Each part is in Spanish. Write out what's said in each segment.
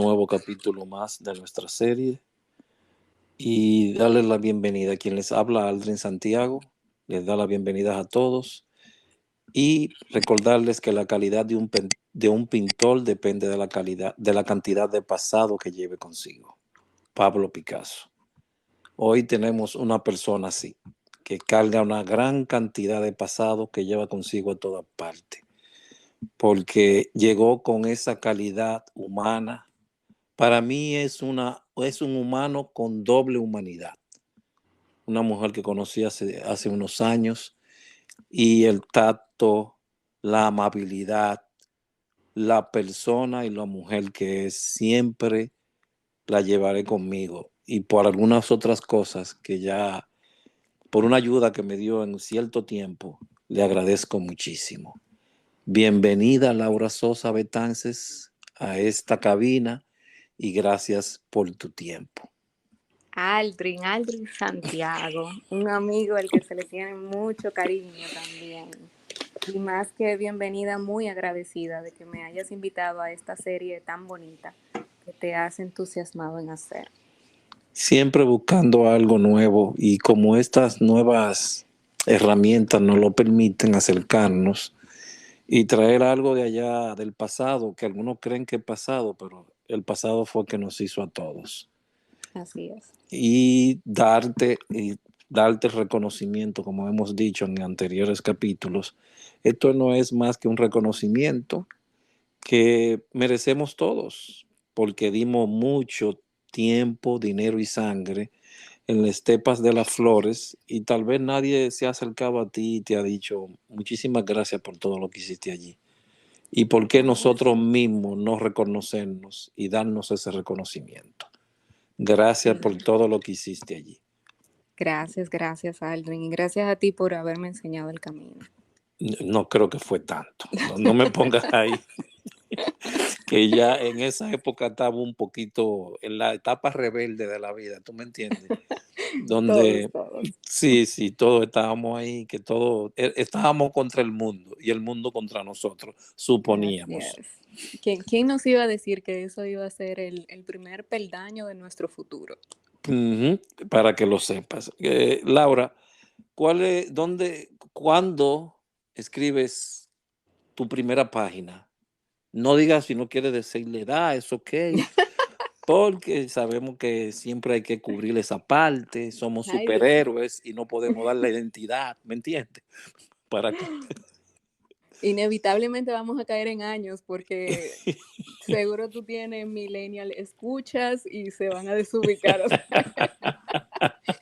nuevo capítulo más de nuestra serie y darles la bienvenida a quien les habla, Aldrin Santiago. Les da la bienvenida a todos y recordarles que la calidad de un pintor depende de la cantidad de pasado que lleve consigo. Pablo Picasso. Hoy tenemos una persona así, que carga una gran cantidad de pasado que lleva consigo a todas partes, porque llegó con esa calidad humana. Para mí es un humano con doble humanidad. Una mujer que conocí hace unos años, y el tacto, la amabilidad, la persona y la mujer que es, siempre la llevaré conmigo. Y por algunas otras cosas que ya, por una ayuda que me dio en cierto tiempo, le agradezco muchísimo. Bienvenida, Laura Sosa Betances, a esta cabina y gracias por tu tiempo. Aldrin Santiago, un amigo al que se le tiene mucho cariño también. Y más que bienvenida, muy agradecida de que me hayas invitado a esta serie tan bonita que te has entusiasmado en hacer. Siempre buscando algo nuevo, y como estas nuevas herramientas nos lo permiten, acercarnos y traer algo de allá del pasado, que algunos creen que es pasado, pero el pasado fue que nos hizo a todos. Así es. Y darte reconocimiento, como hemos dicho en anteriores capítulos. Esto no es más que un reconocimiento que merecemos todos, porque dimos mucho tiempo, dinero y sangre en las estepas de las flores, y tal vez nadie se ha acercado a ti y te ha dicho muchísimas gracias por todo lo que hiciste allí. ¿Y por qué nosotros mismos no reconocernos y darnos ese reconocimiento? Gracias por todo lo que hiciste allí. Gracias, Aldrin, y gracias a ti por haberme enseñado el camino. No creo que fue tanto. No me pongas ahí. Que ya en esa época estaba un poquito en la etapa rebelde de la vida, ¿tú me entiendes? Donde Todos. sí, todos estábamos ahí, que todos estábamos contra el mundo y el mundo contra nosotros, suponíamos. ¿Quién nos iba a decir que eso iba a ser el primer peldaño de nuestro futuro? Para que lo sepas. Laura, cuándo escribes tu primera página? No digas si no quieres decirle edad, es ok, porque sabemos que siempre hay que cubrir esa parte, somos superhéroes y no podemos dar la identidad, ¿me entiendes? Para que... Inevitablemente vamos a caer en años porque seguro tú tienes millennial escuchas y se van a desubicar.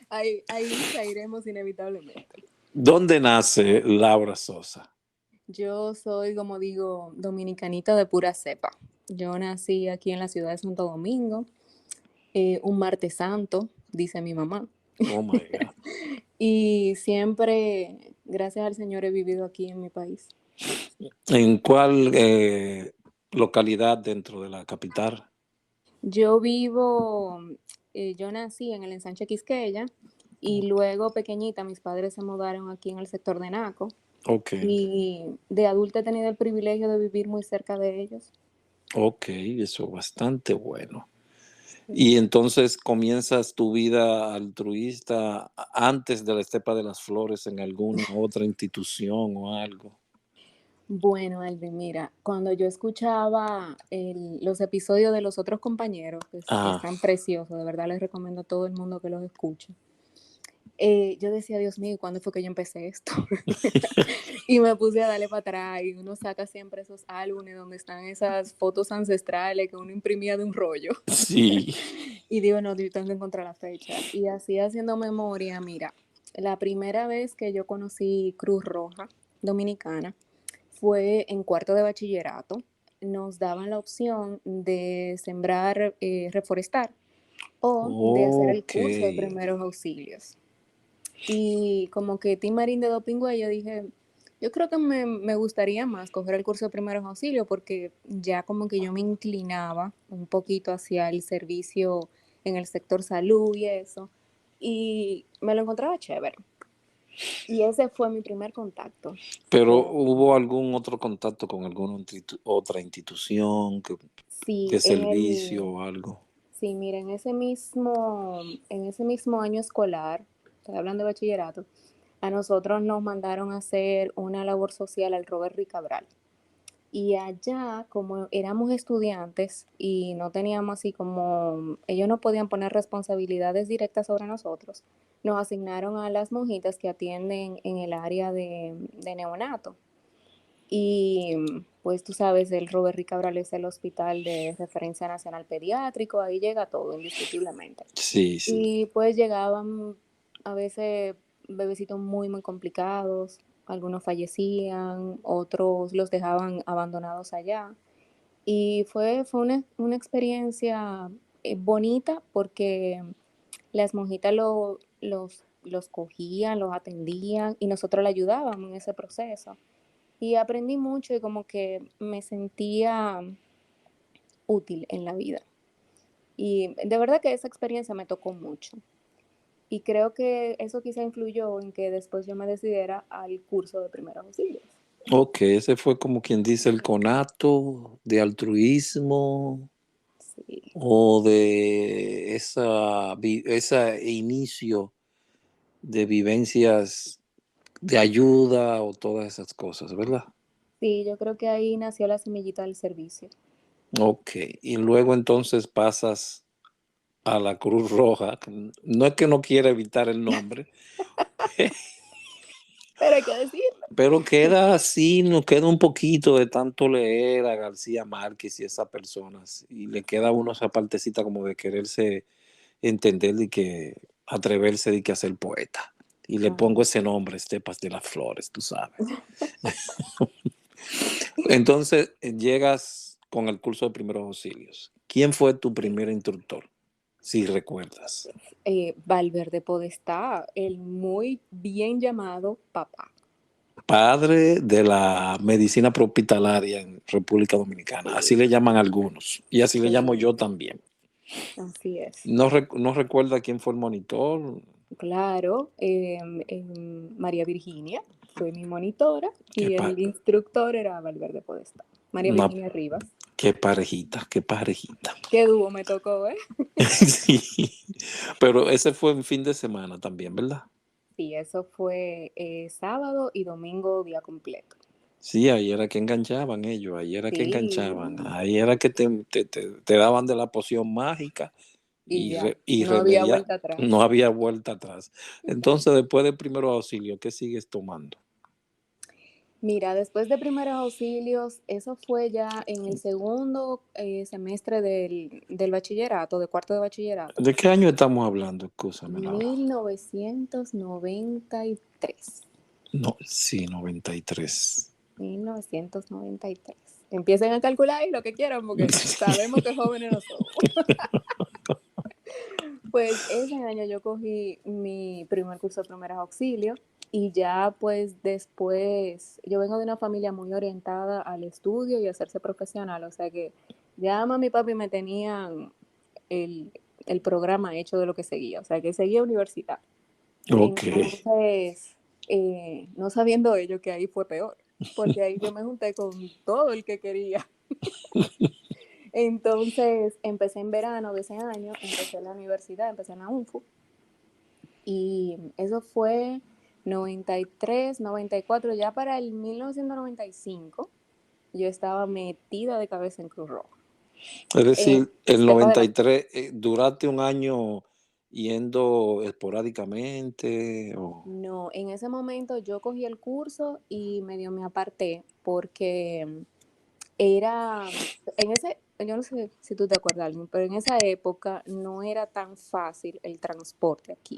Ahí caeremos inevitablemente. ¿Dónde nace Laura Sosa? Yo soy, como digo, dominicanita de pura cepa. Yo nací aquí en la ciudad de Santo Domingo, un martes santo, dice mi mamá. Oh my God. Y siempre, gracias al Señor, he vivido aquí en mi país. ¿En cuál localidad dentro de la capital? Yo nací en el Ensanche Quisqueya y luego pequeñita mis padres se mudaron aquí en el sector de Naco. Ok. Y de adulta he tenido el privilegio de vivir muy cerca de ellos. Ok, eso es bastante bueno. Y entonces comienzas tu vida altruista antes de la Estepa de las Flores en alguna otra institución o algo. Bueno, Alvin, mira, cuando yo escuchaba los episodios de los otros compañeros, que están preciosos, de verdad les recomiendo a todo el mundo que los escuche. Yo decía, Dios mío, ¿cuándo fue que yo empecé esto? Y me puse a darle para atrás, y uno saca siempre esos álbumes donde están esas fotos ancestrales que uno imprimía de un rollo. Sí. Y digo, no, yo tengo que encontrar la fecha. Y así haciendo memoria, mira, la primera vez que yo conocí Cruz Roja Dominicana fue en cuarto de bachillerato. Nos daban la opción de sembrar, reforestar o de hacer el curso de primeros auxilios. Y como que Tim Marín de Dopingüe, yo dije, yo creo que me gustaría más coger el curso de primeros auxilios porque ya como que yo me inclinaba un poquito hacia el servicio en el sector salud y eso. Y me lo encontraba chévere. Y ese fue mi primer contacto. ¿Pero hubo algún otro contacto con alguna otra institución? Sí, de servicio o algo. sí, mira, en ese mismo año escolar, estoy hablando de bachillerato, a nosotros nos mandaron a hacer una labor social al Robert Ricabral. Y allá, como éramos estudiantes y no teníamos así como, ellos no podían poner responsabilidades directas sobre nosotros, nos asignaron a las monjitas que atienden en el área de neonato. Y pues tú sabes, el Robert Ricabral es el hospital de referencia nacional pediátrico, ahí llega todo indiscutiblemente. Sí, sí. Y pues llegaban a veces bebecitos muy, muy complicados, algunos fallecían, otros los dejaban abandonados allá. Y fue una experiencia bonita porque las monjitas los cogían, los atendían y nosotros le ayudábamos en ese proceso. Y aprendí mucho y como que me sentía útil en la vida. Y de verdad que esa experiencia me tocó mucho. Y creo que eso quizá influyó en que después yo me decidiera al curso de primeros auxilios. Ok, ese fue como quien dice el conato de altruismo Sí, o de ese inicio de vivencias de ayuda o todas esas cosas, ¿verdad? sí, yo creo que ahí nació la semillita del servicio. Ok, y luego entonces pasas a la Cruz Roja. No es que no quiera evitar el nombre, Pero hay que decirlo. pero queda así, nos queda un poquito de tanto leer a García Márquez y esas personas, y le queda a uno esa partecita como de quererse entender y que atreverse de que a ser poeta. Y le Ah, pongo ese nombre, Estepas de las Flores, tú sabes. Entonces llegas con el curso de primeros auxilios. ¿Quién fue tu primer instructor? Si recuerdas. Valverde Podestá, el muy bien llamado papá. Padre de la medicina prehospitalaria en República Dominicana. Así Sí, le llaman algunos. Y así le llamo sí, yo también. así es. No recuerda quién fue el monitor. Claro, María Virginia fue mi monitora Qué, y el instructor era Valverde Podestá. María una, Virginia Rivas. qué parejita, qué parejita. Qué dúo me tocó, ¿eh? Sí. Pero ese fue en fin de semana también, ¿verdad? Sí, eso fue sábado y domingo día completo. Sí, ahí era que enganchaban ellos, ahí era que enganchaban, Sí, ahí era que te daban de la poción mágica y ya, y no había remedia, vuelta atrás. no había vuelta atrás. Entonces, después del primer auxilio, ¿qué sigues tomando? Mira, después de primeros auxilios, eso fue ya en el segundo semestre del bachillerato, de cuarto de bachillerato, ¿De qué año estamos hablando? Escúchame, Laura. 1993. No, sí, 93. 1993. Empiecen a calcular ahí lo que quieran porque sabemos que jóvenes no somos. Pues ese año yo cogí mi primer curso de primeros auxilios y ya pues después, yo vengo de una familia muy orientada al estudio y a hacerse profesional, o sea que ya mami y papi me tenían el, el programa hecho de lo que seguía, o sea que seguía universidad. Ok. Entonces, no sabiendo ello que ahí fue peor, porque ahí yo me junté con todo el que quería. Entonces, empecé en verano de ese año, empecé en la universidad, empecé en la UNFU, y eso fue 93, 94, ya para el 1995, yo estaba metida de cabeza en Cruz Roja. Es decir, el Estepa de las 93, duraste un año yendo esporádicamente o... No, en ese momento yo cogí el curso y medio me aparté porque era, en ese, yo no sé si tú te acuerdas, Alvin, pero en esa época no era tan fácil el transporte aquí.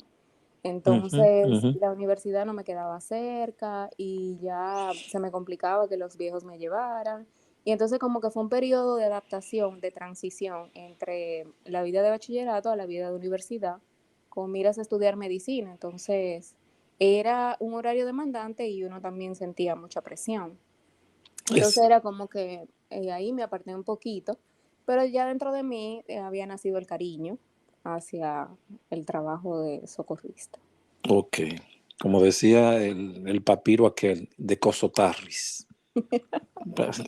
Ujú, Entonces, ujú. la universidad no me quedaba cerca y ya se me complicaba que los viejos me llevaran. Y entonces como que fue un periodo de adaptación, de transición entre la vida de bachillerato a la vida de universidad, con miras a estudiar medicina. Entonces, era un horario demandante y uno también sentía mucha presión. Entonces Es, era como que ahí me aparté un poquito, pero ya dentro de mí había nacido el cariño hacia el trabajo de socorrista. ok. Como decía el papiro aquel de Cosotarris.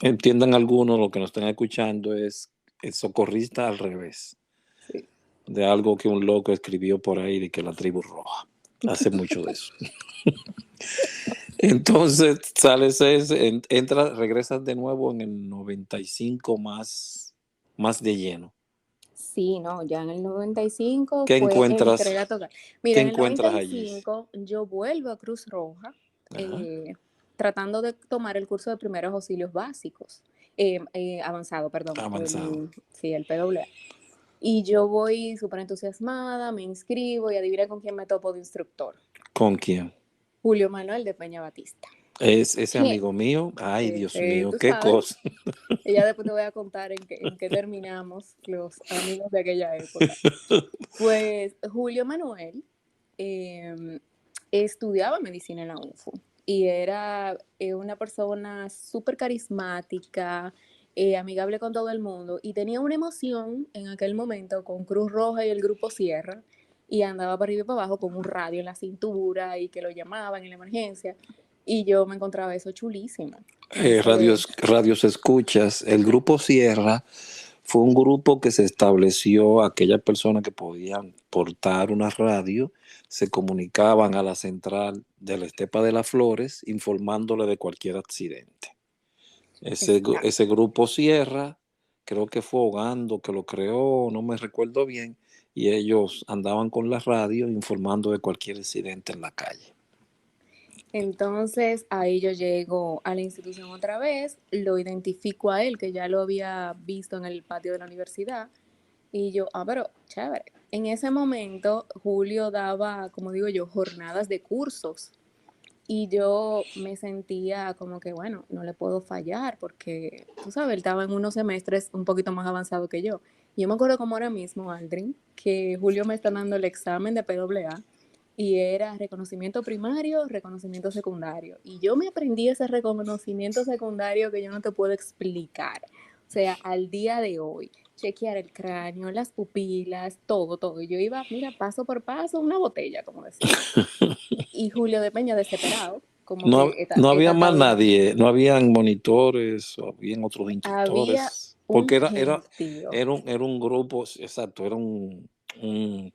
Entiendan algunos, lo que nos están escuchando es socorrista al revés, Sí. de algo que un loco escribió por ahí de que la tribu roja. Hace mucho de eso. Entonces sales, entras, regresas de nuevo en el 95 más de lleno. Sí, no, ya en el 95 ¿Qué fue encuentras, entrega total. qué Mira, en el encuentras allí? 95 yo vuelvo a Cruz Roja Ajá, tratando de tomar el curso de primeros auxilios básicos, avanzado, perdón, avanzado. sí, el PAA. Y yo voy súper entusiasmada, me inscribo y adivina con quién me topo de instructor. ¿Con quién? Julio Manuel de Peña Batista. ¿Es ese amigo mío? Ay, Dios mío, Tú qué sabes, cosa. y ya después te voy a contar en qué terminamos los amigos de aquella época. Pues Julio Manuel estudiaba medicina en la UNFU y era una persona súper carismática, amigable con todo el mundo y tenía una emoción en aquel momento con Cruz Roja y el Grupo Sierra y andaba para arriba y para abajo con un radio en la cintura y que lo llamaban en la emergencia y yo me encontraba eso chulísimo. Radios escuchas. El grupo Sierra fue un grupo que se estableció, aquellas personas que podían portar una radio, se comunicaban a la central de la Estepa de las Flores informándole de cualquier accidente. Ese grupo Sierra, creo que fue Hogando que lo creó, no me recuerdo bien, y ellos andaban con la radio informando de cualquier accidente en la calle. Entonces ahí yo llego a la institución otra vez, lo identifico a él, que ya lo había visto en el patio de la universidad, y yo, pero chévere. En ese momento Julio daba, como digo yo, jornadas de cursos, y yo me sentía como que, bueno, no le puedo fallar, porque, tú sabes, él estaba en unos semestres un poquito más avanzado que yo. Y yo me acuerdo como ahora mismo, Aldrin, que Julio me está dando el examen de PAA, y era reconocimiento primario, reconocimiento secundario. Y yo me aprendí ese reconocimiento secundario que yo no te puedo explicar. O sea, al día de hoy, chequear el cráneo, las pupilas, todo. Yo iba, mira, paso por paso, una botella, como decía. Y Julio de Peña desesperado, como No, que no había esta más tablada. nadie, no habían monitores, o habían otros Había instructores, porque un gentío. era un grupo, exacto, era un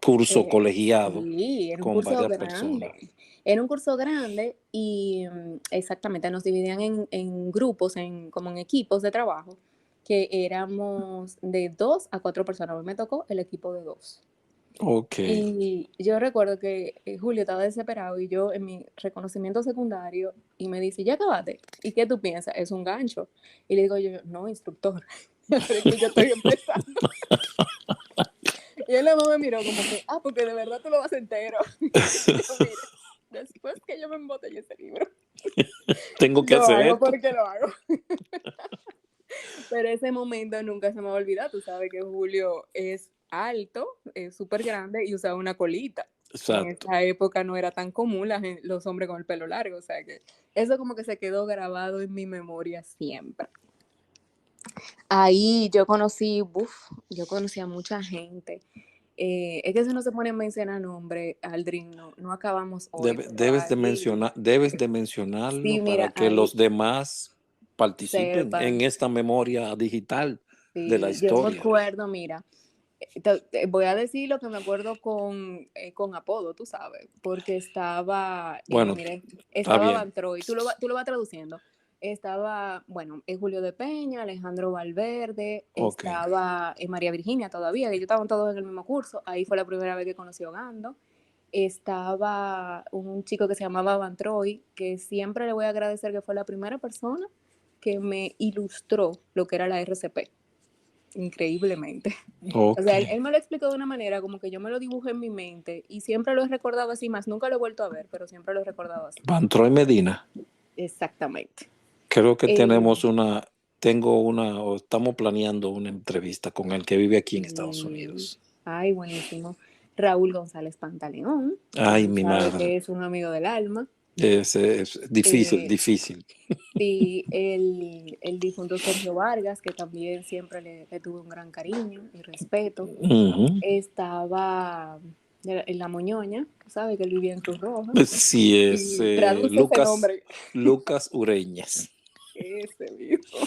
curso colegiado Sí, era un con curso varias personas. grande. Era un curso grande y exactamente nos dividían en grupos, como en equipos de trabajo, que éramos de 2 a 4 personas. A mí me tocó el equipo de 2. Ok. Y yo recuerdo que Julio estaba desesperado y yo en mi reconocimiento secundario y me dice, ¿ya acabaste? ¿Y qué tú piensas? ¿Es un gancho? Y le digo yo, no, instructor, pero es que yo estoy empezando. Y él nada más me miró como que, porque de verdad tú lo vas entero. Y yo, mire, después que yo me embotellé ese libro, Tengo que lo hacer hago esto. porque lo hago. Pero ese momento nunca se me va a olvidar. Tú sabes que Julio es alto, es súper grande y usaba una colita. En Exacto. esa época no era tan común los hombres con el pelo largo. O sea que eso como que se quedó grabado en mi memoria siempre. Ahí yo conocí a mucha gente. Es que si no se pone a mencionar nombre, Aldrin, no acabamos hoy. Pero ahí, Debes de mencionarlo sí, para mira, que ahí los demás participen en sepan. esta memoria digital de la Sí, yo me historia. acuerdo, mira, te voy a decir lo que me acuerdo con apodo, tú sabes, porque estaba, Bueno, miren, está estaba bien. Van Troy, tú lo vas traduciendo. Estaba, bueno, Julio de Peña, Alejandro Valverde, Ok. estaba María Virginia todavía, que ellos estaban todos en el mismo curso. Ahí fue la primera vez que conocí a Ogando. Estaba un chico que se llamaba Van Troy, que siempre le voy a agradecer que fue la primera persona que me ilustró lo que era la RCP. Increíblemente. O Ok. sea, él me lo explicó de una manera como que yo me lo dibujé en mi mente y siempre lo he recordado así, más nunca lo he vuelto a ver, pero siempre lo he recordado así. Van Troy Medina. Exactamente. Creo que o estamos planeando una entrevista con el que vive aquí en Estados Unidos. Ay, buenísimo. Raúl González Pantaleón, que Ay, tú mi sabes madre. que es un amigo del alma. Es difícil, Eh, difícil. sí, el difunto Sergio Vargas, que también siempre le tuve un gran cariño y respeto. Ujú. Estaba en La Moñoña, que sabe que él vivía en Cruz Roja. Sí, es Y traduce ese nombre. Lucas Ureñas. Ese mismo.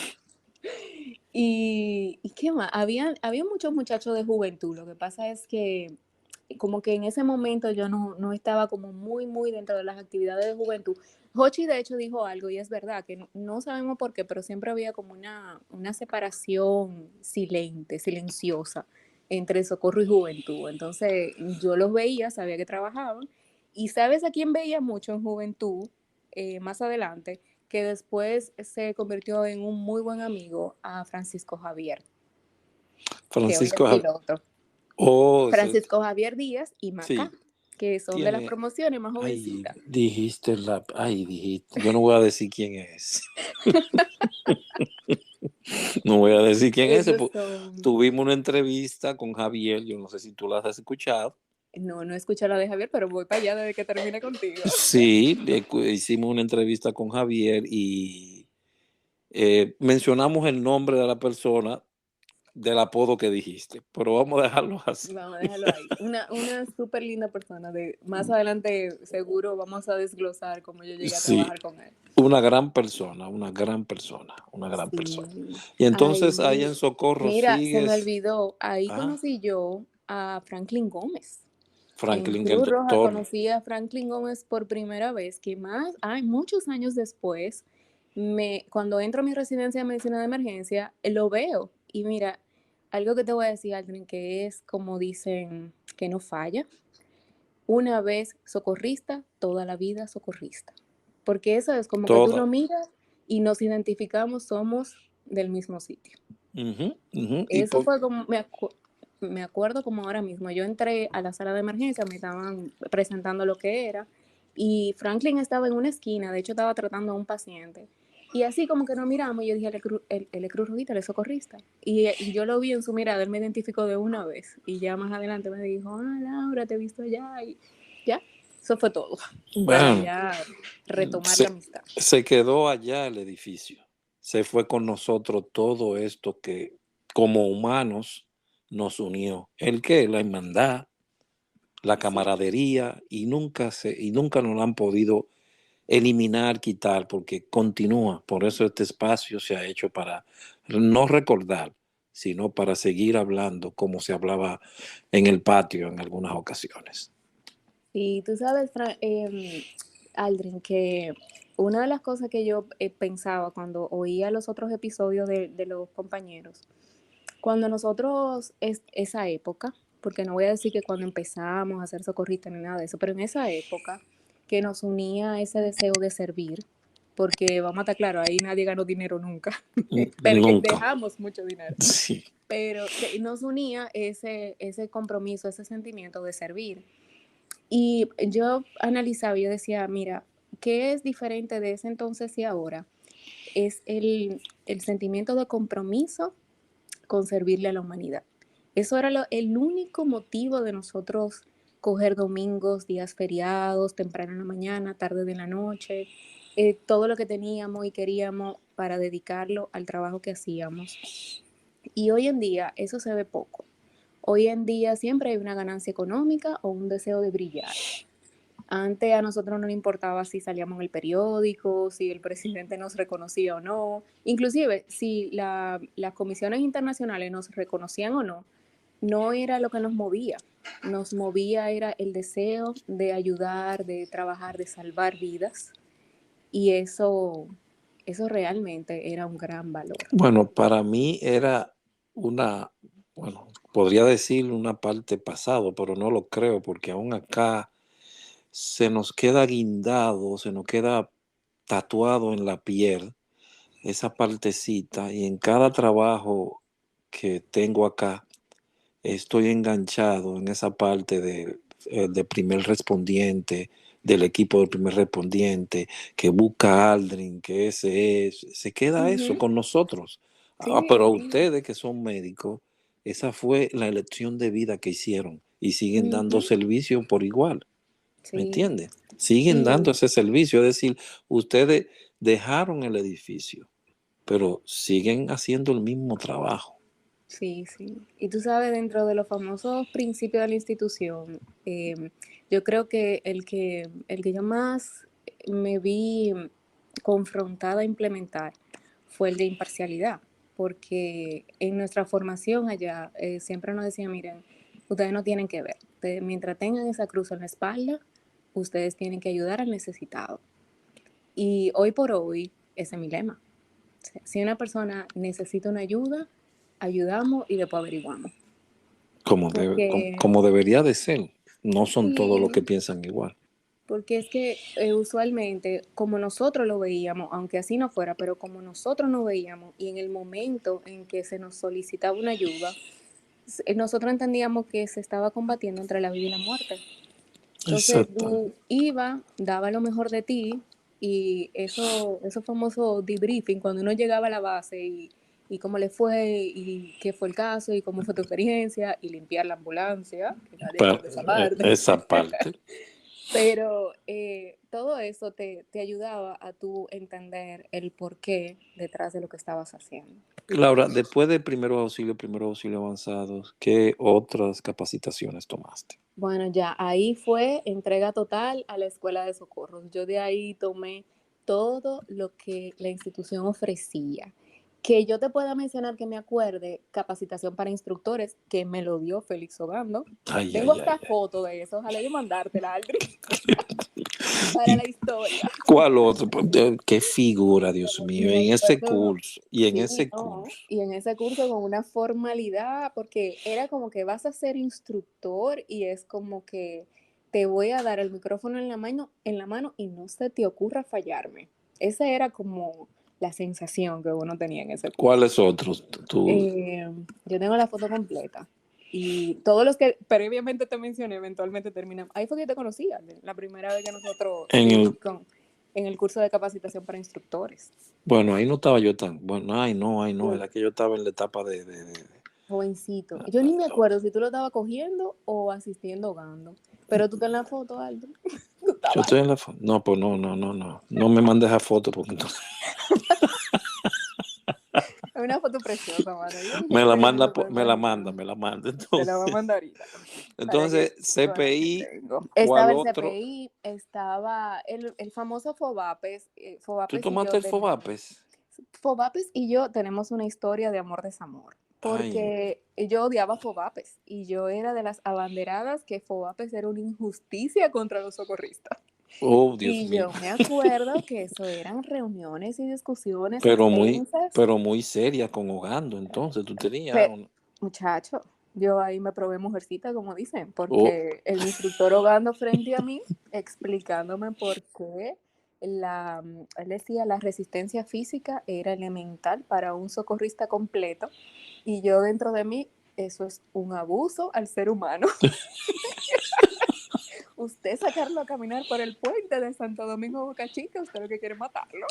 ¿Y qué más? Había muchos muchachos de juventud. Lo que pasa es que como que en ese momento yo no estaba como muy dentro de las actividades de juventud. Hochi de hecho dijo algo y es verdad que no sabemos por qué, pero siempre había como una separación silenciosa entre socorro y juventud. Entonces yo los veía, sabía que trabajaban. ¿Y sabes a quién veía mucho en juventud más adelante? Que después se convirtió en un muy buen amigo a Francisco Javier, que hoy es Francisco Javier. piloto. Oh, Francisco Javier Díaz y Maca, sí, que son de las tiene. promociones más Ay, jovencitas. dijiste la. Ay, dijiste. Yo no voy a decir quién es. No voy a decir quién es. Esos son... Tuvimos una entrevista con Javier. Yo no sé si tú la has escuchado. No escuché la de Javier, pero voy para allá desde que termine contigo. Sí, hicimos una entrevista con Javier y mencionamos el nombre de la persona del apodo que dijiste, pero vamos a dejarlo así. Vamos a dejarlo ahí. Una súper linda persona. Más adelante seguro vamos a desglosar cómo yo llegué a Sí, trabajar con él. una gran persona, una gran persona, una gran persona. Sí. Y entonces ahí en Ahí, Socorro mira, se me sigues, olvidó. Ahí ah, conocí yo a Franklin Gómez. En Franklin el Cruz Roja doctor, conocí a Franklin Gómez por primera vez, que más, muchos años después, cuando entro a mi residencia de medicina de emergencia, lo veo. Y mira, algo que te voy a decir, Aldrin, que es como dicen, que no falla. Una vez socorrista, toda la vida socorrista. Porque eso es como que tú lo toda. miras y nos identificamos, somos del mismo sitio. Ujú, ujú, Eso fue como, me acuerdo como ahora mismo, yo entré a la sala de emergencia, me estaban presentando lo que era, y Franklin estaba en una esquina, de hecho estaba tratando a un paciente, y así como que nos miramos, yo dije, él es Cruz Rojita, él es socorrista, y yo lo vi en su mirada, él me identificó de una vez, y ya más adelante me dijo, Laura, te he visto allá, y ya, eso fue todo, para bueno, ya retomar la se, amistad. se quedó allá el edificio. Se fue con nosotros todo esto que como humanos nos unió. ¿El qué? La hermandad, la Sí. camaradería y nunca nos la han podido eliminar, quitar, porque continúa. Por eso este espacio se ha hecho para no recordar, sino para seguir hablando como se hablaba en el patio en algunas ocasiones. Y tú sabes, Aldrin, que una de las cosas que yo pensaba cuando oía los otros episodios de los compañeros, cuando nosotros, esa época, porque no voy a decir que cuando empezamos a hacer socorristas ni nada de eso, pero en esa época que nos unía ese deseo de servir, porque vamos a estar claro, ahí nadie ganó dinero nunca, Nunca. dejamos mucho dinero, Sí. pero nos unía ese compromiso, ese sentimiento de servir. Y yo analizaba y yo decía, mira, ¿qué es diferente de ese entonces y ahora? Es el sentimiento de compromiso con servirle a la humanidad. Eso era el único motivo de nosotros coger domingos, días feriados, temprano en la mañana, tarde de la noche, todo lo que teníamos y queríamos para dedicarlo al trabajo que hacíamos. Y hoy en día eso se ve poco. Hoy en día siempre hay una ganancia económica o un deseo de brillar. Antes a nosotros no nos importaba si salíamos en el periódico, si el presidente nos reconocía o no, inclusive si las comisiones internacionales nos reconocían o no, no era lo que nos movía era el deseo de ayudar, de trabajar, de salvar vidas y eso realmente era un gran valor. Bueno, para mí era una, bueno, podría decir una parte pasado, pero no lo creo, porque aún acá se nos queda guindado, se nos queda tatuado en la piel esa partecita y en cada trabajo que tengo acá estoy enganchado en esa parte de primer respondiente, del equipo del primer respondiente, que busca a Aldrin, que ese es, se queda eso Ujú. con nosotros. Sí, Pero sí, ustedes que son médicos, esa fue la elección de vida que hicieron y siguen dando ujú, servicio por igual. ¿Me sí. entiendes? Siguen dando Y ese servicio, es decir, ustedes dejaron el edificio, pero siguen haciendo el mismo trabajo. sí, sí. Y tú sabes, dentro de los famosos principios de la institución, yo creo que el que yo más me vi confrontada a implementar fue el de imparcialidad. porque en nuestra formación allá siempre nos decían, miren, ustedes no tienen que ver, mientras tengan esa cruz en la espalda, ustedes tienen que ayudar al necesitado. Y hoy por hoy, ese es mi lema. Si una persona necesita una ayuda, ayudamos y después averiguamos. Como debería de ser. No son todos los que Sí, piensan igual. porque es que usualmente, como nosotros lo veíamos, aunque así no fuera, pero como nosotros lo veíamos y en el momento en que se nos solicitaba una ayuda, nosotros entendíamos que se estaba combatiendo entre la vida y la muerte. Entonces Exacto. tú ibas, daba lo mejor de ti y eso famoso debriefing, cuando uno llegaba a la base y cómo le fue y qué fue el caso y cómo fue tu experiencia y limpiar la ambulancia, que nadie habla de esa parte. Esa parte. Pero todo eso te ayudaba a tú entender el porqué detrás de lo que estabas haciendo. Laura, después de primeros auxilios avanzados, ¿qué otras capacitaciones tomaste? Bueno, ya ahí fue entrega total a la escuela de socorros. Yo de ahí tomé todo lo que la institución ofrecía. Que yo te pueda mencionar que me acuerde, capacitación para instructores, que me lo dio Félix Ogando. Ay, Tengo ay, ay, hasta ay. foto de eso, ojalá yo mandártela, Aldrin, para ¿Y la historia. cuál otro? Qué figura, Dios mío, Me en ese acuerdo, curso. Y en sí, ese ¿no? curso. Y en ese curso con una formalidad, porque era como que vas a ser instructor y es como que te voy a dar el micrófono en la mano y no se te ocurra fallarme. Esa era como la sensación que uno tenía en ese curso. ¿Cuáles otros? Tú, Yo tengo la foto completa. Y todos los que previamente te mencioné eventualmente terminan. Ahí fue que te conocía, la primera vez que nosotros en estuvimos el, en el curso de capacitación para instructores. bueno, ahí no estaba yo tan. Bueno, ay, no, Uy, era que yo estaba en la etapa jovencito. Yo ni me acuerdo si tú lo estabas cogiendo o asistiendo Gando. Pero tú estás en la foto, Aldo. Tú yo estabas estoy ahí. en la foto. No, pues no. No me mandes a foto porque entonces Es una foto preciosa, mano. Yo ni me la siquiera sé quién manda, se puede me la imaginar. manda, me la manda. Te la voy a mandar ahorita. Para que Entonces, tú veas que CPI, tengo. ¿cuál Estaba el otro? CPI, estaba el famoso Fobapes. ¿Tú Fobapes y tomaste yo el FOBAPES? Fobapes y yo tenemos una historia de amor-desamor. Ay, Porque yo odiaba Fobapes y yo era de las abanderadas que Fobapes era una injusticia contra los socorristas. oh, Dios Y mío. yo me acuerdo que eso eran reuniones y discusiones Pero muy, extensas. pero muy seria con Ogando. Entonces, tú tenías Pero, muchacho, yo ahí me probé mujercita, como dicen, oh, porque el instructor hogando frente a mí, explicándome por qué él decía la resistencia física era elemental para un socorrista completo. Y yo dentro de mí, eso es un abuso al ser humano. Usted sacarlo a caminar por el puente de Santo Domingo Boca Chica, usted lo que quiere es matarlo.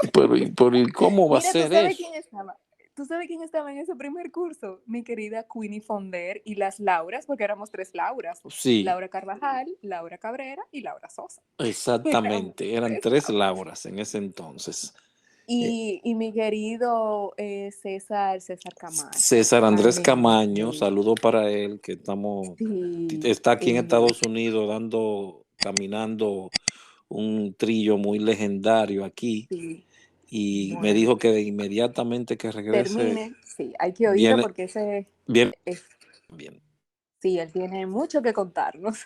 ¿y cómo va a Mira, ¿tú ser sabes eso? quién estaba? ¿Tú sabes quién estaba en ese primer curso? Mi querida Queenie Fonder y las Lauras, porque éramos 3 Lauras. Sí, Laura Carvajal, Laura Cabrera y Laura Sosa. Éramos exactamente. Eran 3 3 Lauras. Lauras en ese entonces. Eh, Y mi querido César Camacho. César Andrés Ay, Camaño, saludo para él, que sí, está aquí en Estados Unidos caminando un trillo muy legendario aquí. sí. Y me Bueno, dijo que de inmediatamente que regrese, termine. Sí, hay que oírlo viene, porque ese viene es, bien, sí, él tiene mucho que contarnos.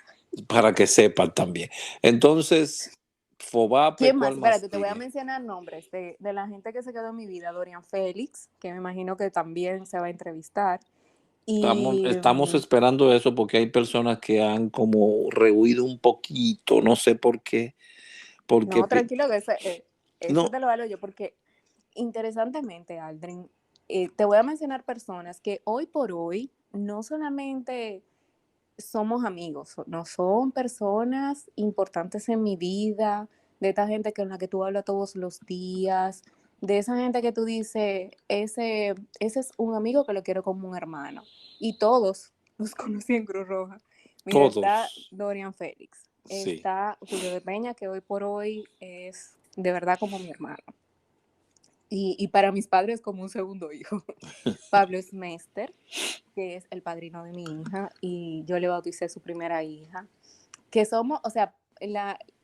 para que sepan también. Entonces, Fobape, ¿Quién más? ¿cuál más Espérate, te voy a sigue? mencionar nombres de la gente que se quedó en mi vida. Dorian Félix, que me imagino que también se va a entrevistar. Y Estamos esperando eso porque hay personas que han como rehuido un poquito, no sé por qué, porque no, tranquilo, que ese no, te lo valgo yo, porque interesantemente, Aldrin, te voy a mencionar personas que hoy por hoy no solamente somos amigos, no son personas importantes en mi vida, de esta gente con la que tú hablas todos los días, de esa gente que tú dices, ese es un amigo que lo quiero como un hermano. Y todos los conocí en Cruz Roja. Mira, está todos, Dorian Félix, sí. está Julio de Peña, que hoy por hoy es de verdad como mi hermano. Y para mis padres como un segundo hijo. Pablo Smester, que es el padrino de mi hija, y yo le bauticé su primera hija, que somos, o sea,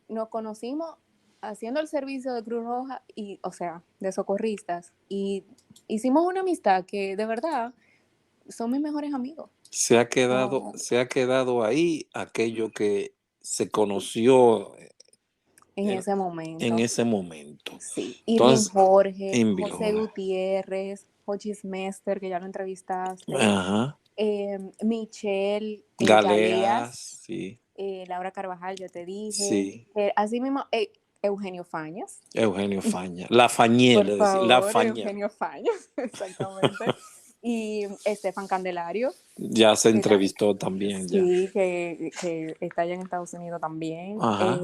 nos conocimos haciendo el servicio de Cruz Roja y, o sea, de socorristas, y hicimos una amistad que de verdad son mis mejores amigos. Oh, se ha quedado ahí aquello que se conoció en en, ese en momento, ese momento. sí. Irving Entonces, Jorge, José envió. Gutiérrez, Jochis Mester, que ya lo entrevistaste, Ajá. Michelle, Galeas, Galeas, sí, Laura Carvajal, yo te dije, sí. así mismo, Eugenio Fañas, Eugenio Faña. La Fañé, por le decía, la favor, Faña. Eugenio Fañas, exactamente, y Estefan Candelario, Ya se que ta- entrevistó también, ya. sí, que está allá en Estados Unidos también, Ajá.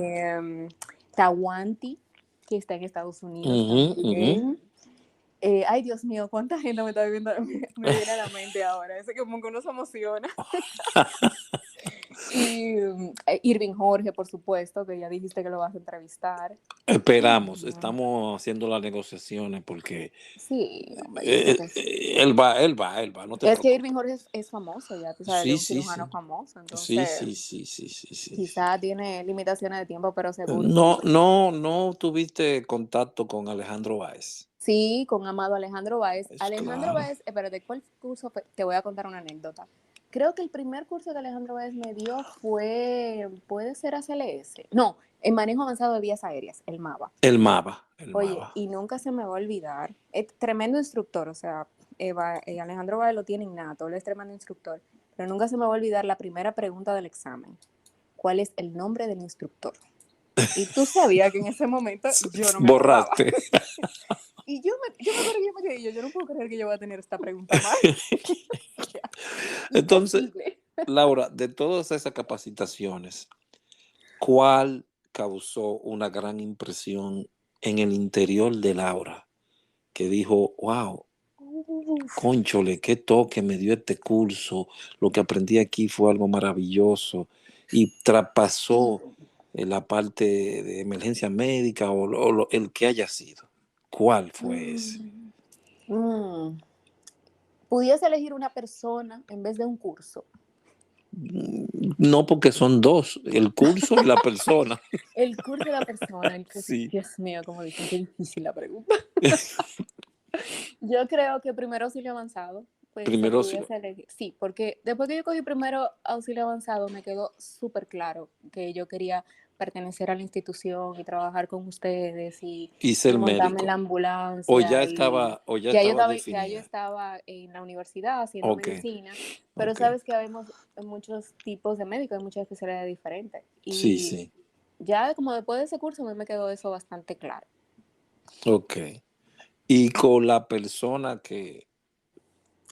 Tawanti, que está en Estados Unidos Ujú, ujú. también. Ay, Dios mío, cuánta gente me está viendo, me viene a la mente ahora, ese como que uno se emociona. Y Irving Jorge, por supuesto, que ya dijiste que lo vas a entrevistar. Esperamos, Ujú. estamos haciendo las negociaciones porque Sí, hombre, yo sé que sí. no te Es que Irving preocupes. Jorge es famoso ya, tú sabes, es Sí, un sí, cirujano sí. famoso, Sí, entonces sí, sí, sí, sí, sí, sí. quizá tiene limitaciones de tiempo, pero seguro sí. No, no, no tuviste contacto con Alejandro Báez. Sí, con Amado Alejandro Báez. Es Alejandro claro. Báez, espérate, ¿cuál curso fue? Te voy a contar una anécdota. Creo que el primer curso que Alejandro Báez me dio fue, puede ser ACLS. No, en manejo avanzado de vías aéreas, el MAVA. El Mava, el Oye, Mava. y nunca se me va a olvidar. Es tremendo instructor, o sea, Alejandro Báez lo tiene innato, él es tremendo instructor. Pero nunca se me va a olvidar la primera pregunta del examen. ¿Cuál es el nombre del instructor? Y tú sabías que en ese momento yo no me acordaba. Borraste. Y yo me acuerdo que yo me quedé, yo no puedo creer que yo voy a tener esta pregunta mal. O sea, Entonces, imposible. Laura, de todas esas capacitaciones, ¿cuál causó una gran impresión en el interior de Laura? Que dijo, wow, Uf. cónchole, qué toque me dio este curso, lo que aprendí aquí fue algo maravilloso y traspasó la parte de emergencia médica el que haya sido. ¿Cuál fue ese? Mm. Mm. Pudiese elegir una persona en vez de un curso. No, porque son dos, el curso y la persona. El curso de la persona, el curso, Sí. Dios mío, como dicen, qué difícil la pregunta. Yo creo que primero auxilio avanzado, pues se Primero sí. pudiese elegir. Sí, porque después que yo cogí primero auxilio avanzado, me quedó súper claro que yo quería pertenecer a la institución y trabajar con ustedes Hice y el montarme en la médico. ambulancia. Y O ya estaba ya yo definida. estaba en la universidad haciendo Ok, medicina, pero ok. sabes que habemos muchos tipos de médicos, hay muchas especialidades diferentes. Sí, Y sí. ya como después de ese curso a mí me quedó eso bastante claro. Ok. Y con la persona que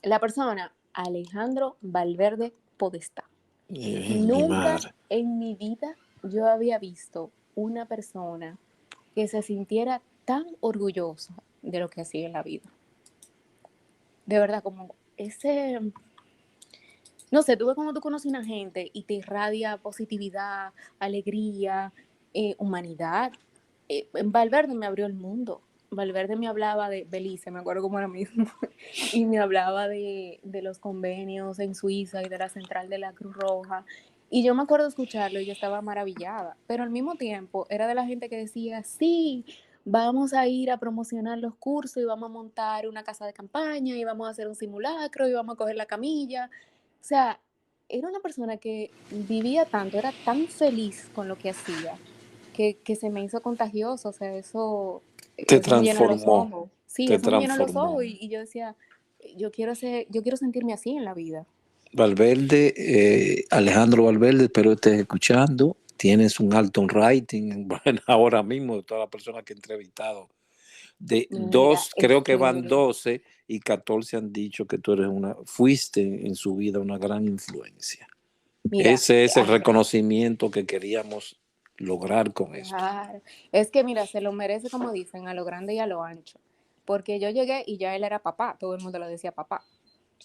La persona, Alejandro Valverde Podestá. mi Nunca madre. en mi vida yo había visto una persona que se sintiera tan orgullosa de lo que hacía en la vida. De verdad, como ese, no sé, tú ves cuando tú conoces a una gente y te irradia positividad, alegría, humanidad. Valverde me abrió el mundo. Valverde me hablaba de Belice, me acuerdo como ahora mismo, y me hablaba de los convenios en Suiza y de la central de la Cruz Roja. Y yo me acuerdo escucharlo y yo estaba maravillada, pero al mismo tiempo era de la gente que decía, sí, vamos a ir a promocionar los cursos y vamos a montar una casa de campaña y vamos a hacer un simulacro y vamos a coger la camilla. O sea, era una persona que vivía tanto, era tan feliz con lo que hacía, que se me hizo contagioso, o sea, Te eso me llenó los transformó, ojos. Sí, te eso me llenó los transformó. ojos y yo decía, yo quiero sentirme así en la vida. Valverde, Alejandro Valverde, espero estés escuchando. Tienes un alto rating, bueno, ahora mismo de todas las personas que he entrevistado. De Mira, dos, es creo que van que, 12 y 14 han dicho que tú eres fuiste en su vida una gran influencia. mira, Ese es el reconocimiento que queríamos lograr con esto. claro, es que mira, se lo merece como dicen, a lo grande y a lo ancho, porque yo llegué y ya él era papá, todo el mundo le decía papá.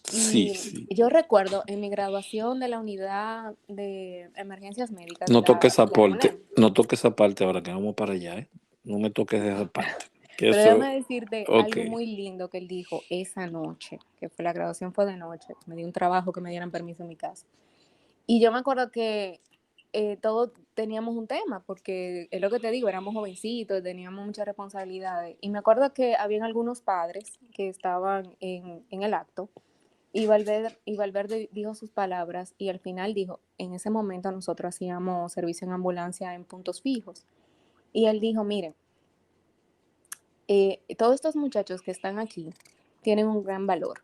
Sí, Y sí. yo recuerdo en mi graduación de la unidad de emergencias médicas No toques esa de la parte, UNEM. no toques esa parte ahora que vamos para allá, ¿eh? No me toques esa parte. Que Pero eso, déjame decirte ok. algo muy lindo que él dijo esa noche, que fue la graduación fue de noche. Me dio un trabajo que me dieran permiso en mi casa. Y yo me acuerdo que todos teníamos un tema, porque es lo que te digo, éramos jovencitos, teníamos muchas responsabilidades. Y me acuerdo que habían algunos padres que estaban en el acto y Valverde dijo sus palabras y al final dijo, en ese momento nosotros hacíamos servicio en ambulancia en puntos fijos. Y él dijo, miren, todos estos muchachos que están aquí tienen un gran valor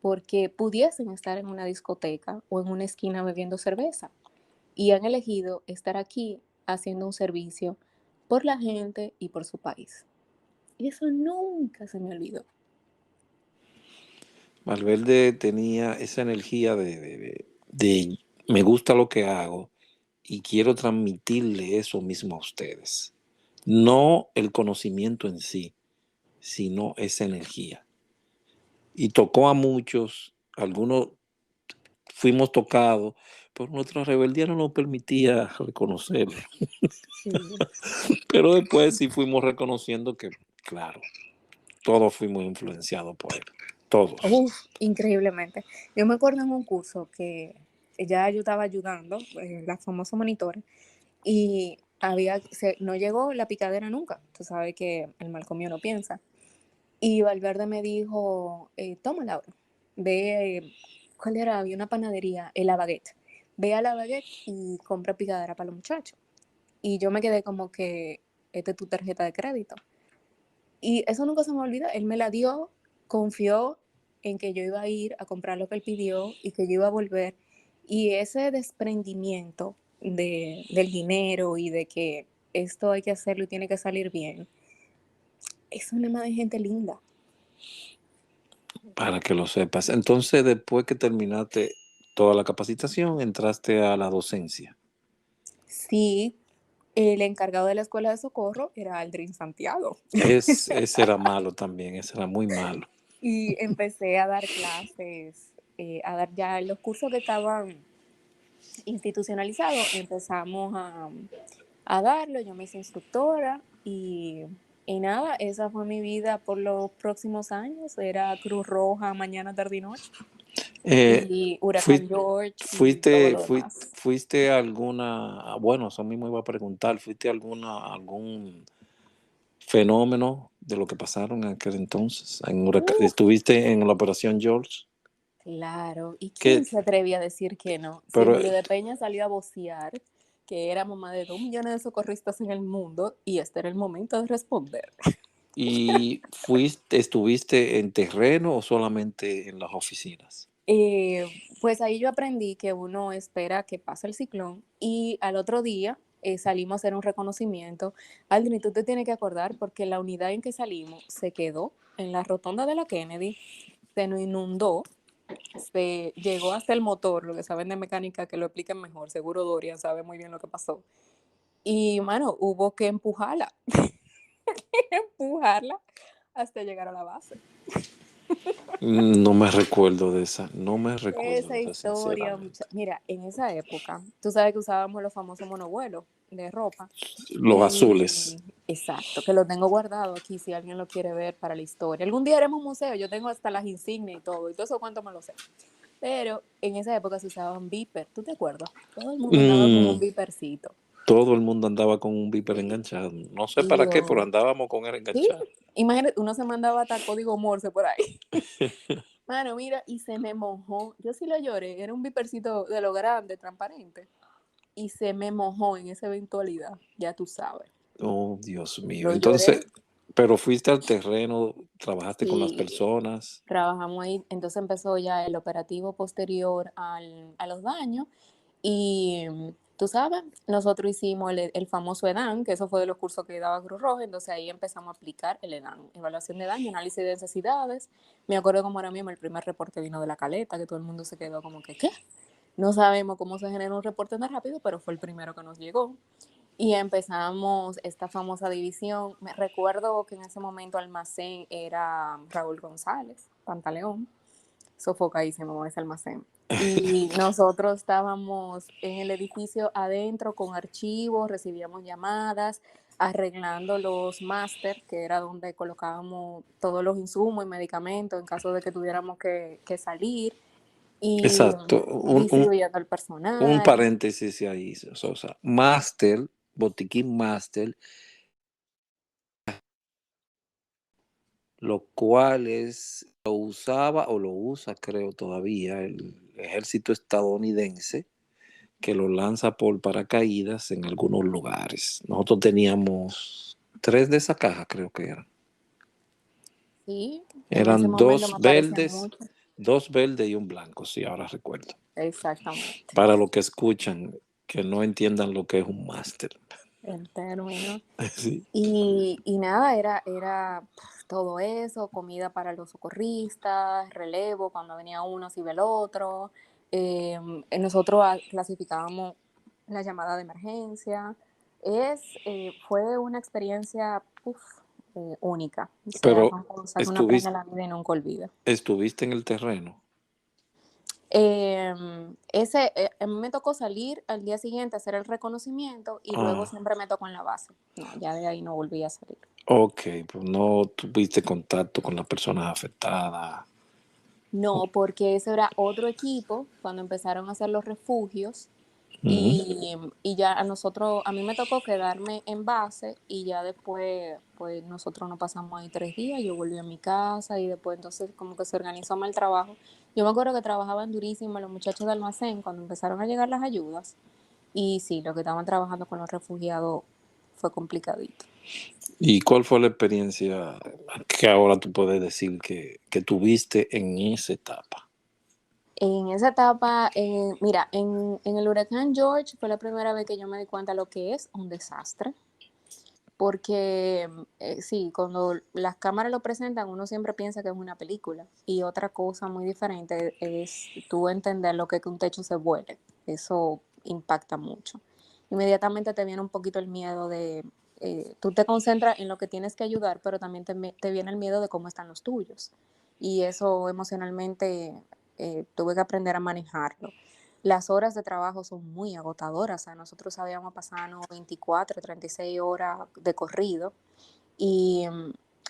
porque pudiesen estar en una discoteca o en una esquina bebiendo cerveza y han elegido estar aquí haciendo un servicio por la gente y por su país. Y eso nunca se me olvidó. Valverde tenía esa energía de me gusta lo que hago y quiero transmitirle eso mismo a ustedes. No el conocimiento en sí, sino esa energía. Y tocó a muchos, algunos fuimos tocados, pero nuestra rebeldía no nos permitía reconocerlo. Sí. Pero después sí fuimos reconociendo que, claro, todos fuimos influenciados por él, todos. Uf, increíblemente. Yo me acuerdo en un curso que ya yo estaba ayudando, la famosa monitores, y no llegó la picadera nunca. Tú sabes que el mal comido no piensa. Y Valverde me dijo, toma Laura, ve, ¿cuál era? Había una panadería, La Baguette. Ve a La Baguette y compra picadera para los muchachos. Y yo me quedé como que, esta es tu tarjeta de crédito. Y eso nunca se me olvida. Él me la dio, confió en que yo iba a ir a comprar lo que él pidió y que yo iba a volver. Y ese desprendimiento del dinero y de que esto hay que hacerlo y tiene que salir bien, es una madre de gente linda. Para que lo sepas. Entonces, después que terminaste toda la capacitación, entraste a la docencia. Sí, el encargado de la escuela de socorro era Aldrin Santiago. Ese era malo también, ese era muy malo. Y empecé a dar clases, a dar ya los cursos que estaban institucionalizados, empezamos a darlo, yo me hice instructora y nada, esa fue mi vida por los próximos años, era Cruz Roja, mañana, tarde y noche, Eh, y Huracán fui- George y todo fuiste, lo demás. fuiste a alguna, bueno, eso mismo iba a preguntar, ¿fuiste a algún fenómeno de lo que pasaron en aquel entonces? Uf, ¿Estuviste en la Operación George? claro, ¿y quién Que, se atrevía a decir que no? Si pero, Emilio de Peña salió a vocear que éramos más de 2 millones de socorristas en el mundo y este era el momento de responder. ¿Y estuviste en terreno o solamente en las oficinas? Pues ahí yo aprendí que uno espera que pase el ciclón y al otro día salimos a hacer un reconocimiento. Aldrin, tú te tienes que acordar porque la unidad en que salimos se quedó en la rotonda de la Kennedy, se nos inundó, se llegó hasta el motor, lo que saben de mecánica que lo expliquen mejor, seguro Dorian sabe muy bien lo que pasó. Y, mano, hubo que empujarla, empujarla hasta llegar a la base. No me recuerdo de esa, no me recuerdo Esa de esa, historia, sinceramente. mira, en esa época, tú sabes que usábamos los famosos monovuelos de ropa. Los azules. Y exacto, que lo tengo guardado aquí si alguien lo quiere ver para la historia. Algún día haremos un museo, yo tengo hasta las insignias y todo eso cuánto me lo sé. Pero en esa época se usaban beeper, ¿tú te acuerdas? Todo el mundo andaba con un Mm, beepercito. todo el mundo andaba con un viper enganchado. No sé Y para qué, pero yo, andábamos con él sí, enganchado. imagínate, uno se mandaba hasta código Morse por ahí. Mano, mira, y se me mojó. Yo sí lo lloré, era un vipercito de lo grande, transparente. Y se me mojó en esa eventualidad, ya tú sabes. Oh, Dios mío. Lo lloré. Entonces, pero fuiste al terreno, trabajaste con las Sí, personas. trabajamos ahí, entonces empezó ya el operativo posterior a los daños y tú sabes, nosotros hicimos el famoso EDAN, que eso fue de los cursos que daba Cruz Roja, entonces ahí empezamos a aplicar el EDAN, evaluación de daño, análisis de necesidades. Me acuerdo como ahora mismo el primer reporte vino de la Caleta, que todo el mundo se quedó como que, ¿qué? No sabemos cómo se genera un reporte tan rápido, pero fue el primero que nos llegó. Y empezamos esta famosa división. Me recuerdo que en ese momento almacén era Raúl González, Pantaleón, sofocadísimo ese almacén. Y nosotros estábamos en el edificio adentro con archivos, recibíamos llamadas, arreglando los máster, que era donde colocábamos todos los insumos y medicamentos en caso de que tuviéramos que salir. y Exacto. distribuyendo el Un personal. paréntesis ahí, Sosa. Master, Botiquín Master, los cuales lo usaba o lo usa, creo todavía, el ejército estadounidense, que lo lanza por paracaídas en algunos lugares. Nosotros teníamos 3 de esa caja, creo que eran. Sí, en ese Eran momento me parecía 2 verdes y un blanco, sí, ahora recuerdo. exactamente Para los que escuchan, que no entiendan lo que es un máster. el término. Sí. Y nada, era todo eso, comida para los socorristas, relevo, cuando venía uno se iba el otro. Nosotros clasificábamos la llamada de emergencia. Fue una experiencia única. O sea, Pero son cosas que uno aprende estuviste, en la vida y nunca olvida. estuviste en el terreno. A mí me tocó salir al día siguiente a hacer el reconocimiento y luego Ah, siempre me tocó en la base. No, ya de ahí no volví a salir. ok, pues no tuviste contacto con las personas afectadas. No, porque eso era otro equipo cuando empezaron a hacer los refugios Ujú. y ya a mí me tocó quedarme en base y ya después, pues nosotros nos pasamos ahí 3 días, yo volví a mi casa y después entonces como que se organizó mal el trabajo. Yo me acuerdo que trabajaban durísimo los muchachos de almacén cuando empezaron a llegar las ayudas y sí, lo que estaban trabajando con los refugiados fue complicadito. ¿Y cuál fue la experiencia que ahora tú puedes decir que tuviste en esa etapa? En esa etapa, mira, en el huracán George fue la primera vez que yo me di cuenta de lo que es un desastre, porque sí, cuando las cámaras lo presentan, uno siempre piensa que es una película, y otra cosa muy diferente es tú entender lo que es que un techo se vuele, eso impacta mucho. Inmediatamente te viene un poquito el miedo tú te concentras en lo que tienes que ayudar, pero también te viene el miedo de cómo están los tuyos, y eso emocionalmente tuve que aprender a manejarlo. Las horas de trabajo son muy agotadoras, o sea, nosotros habíamos pasado 24, 36 horas de corrido y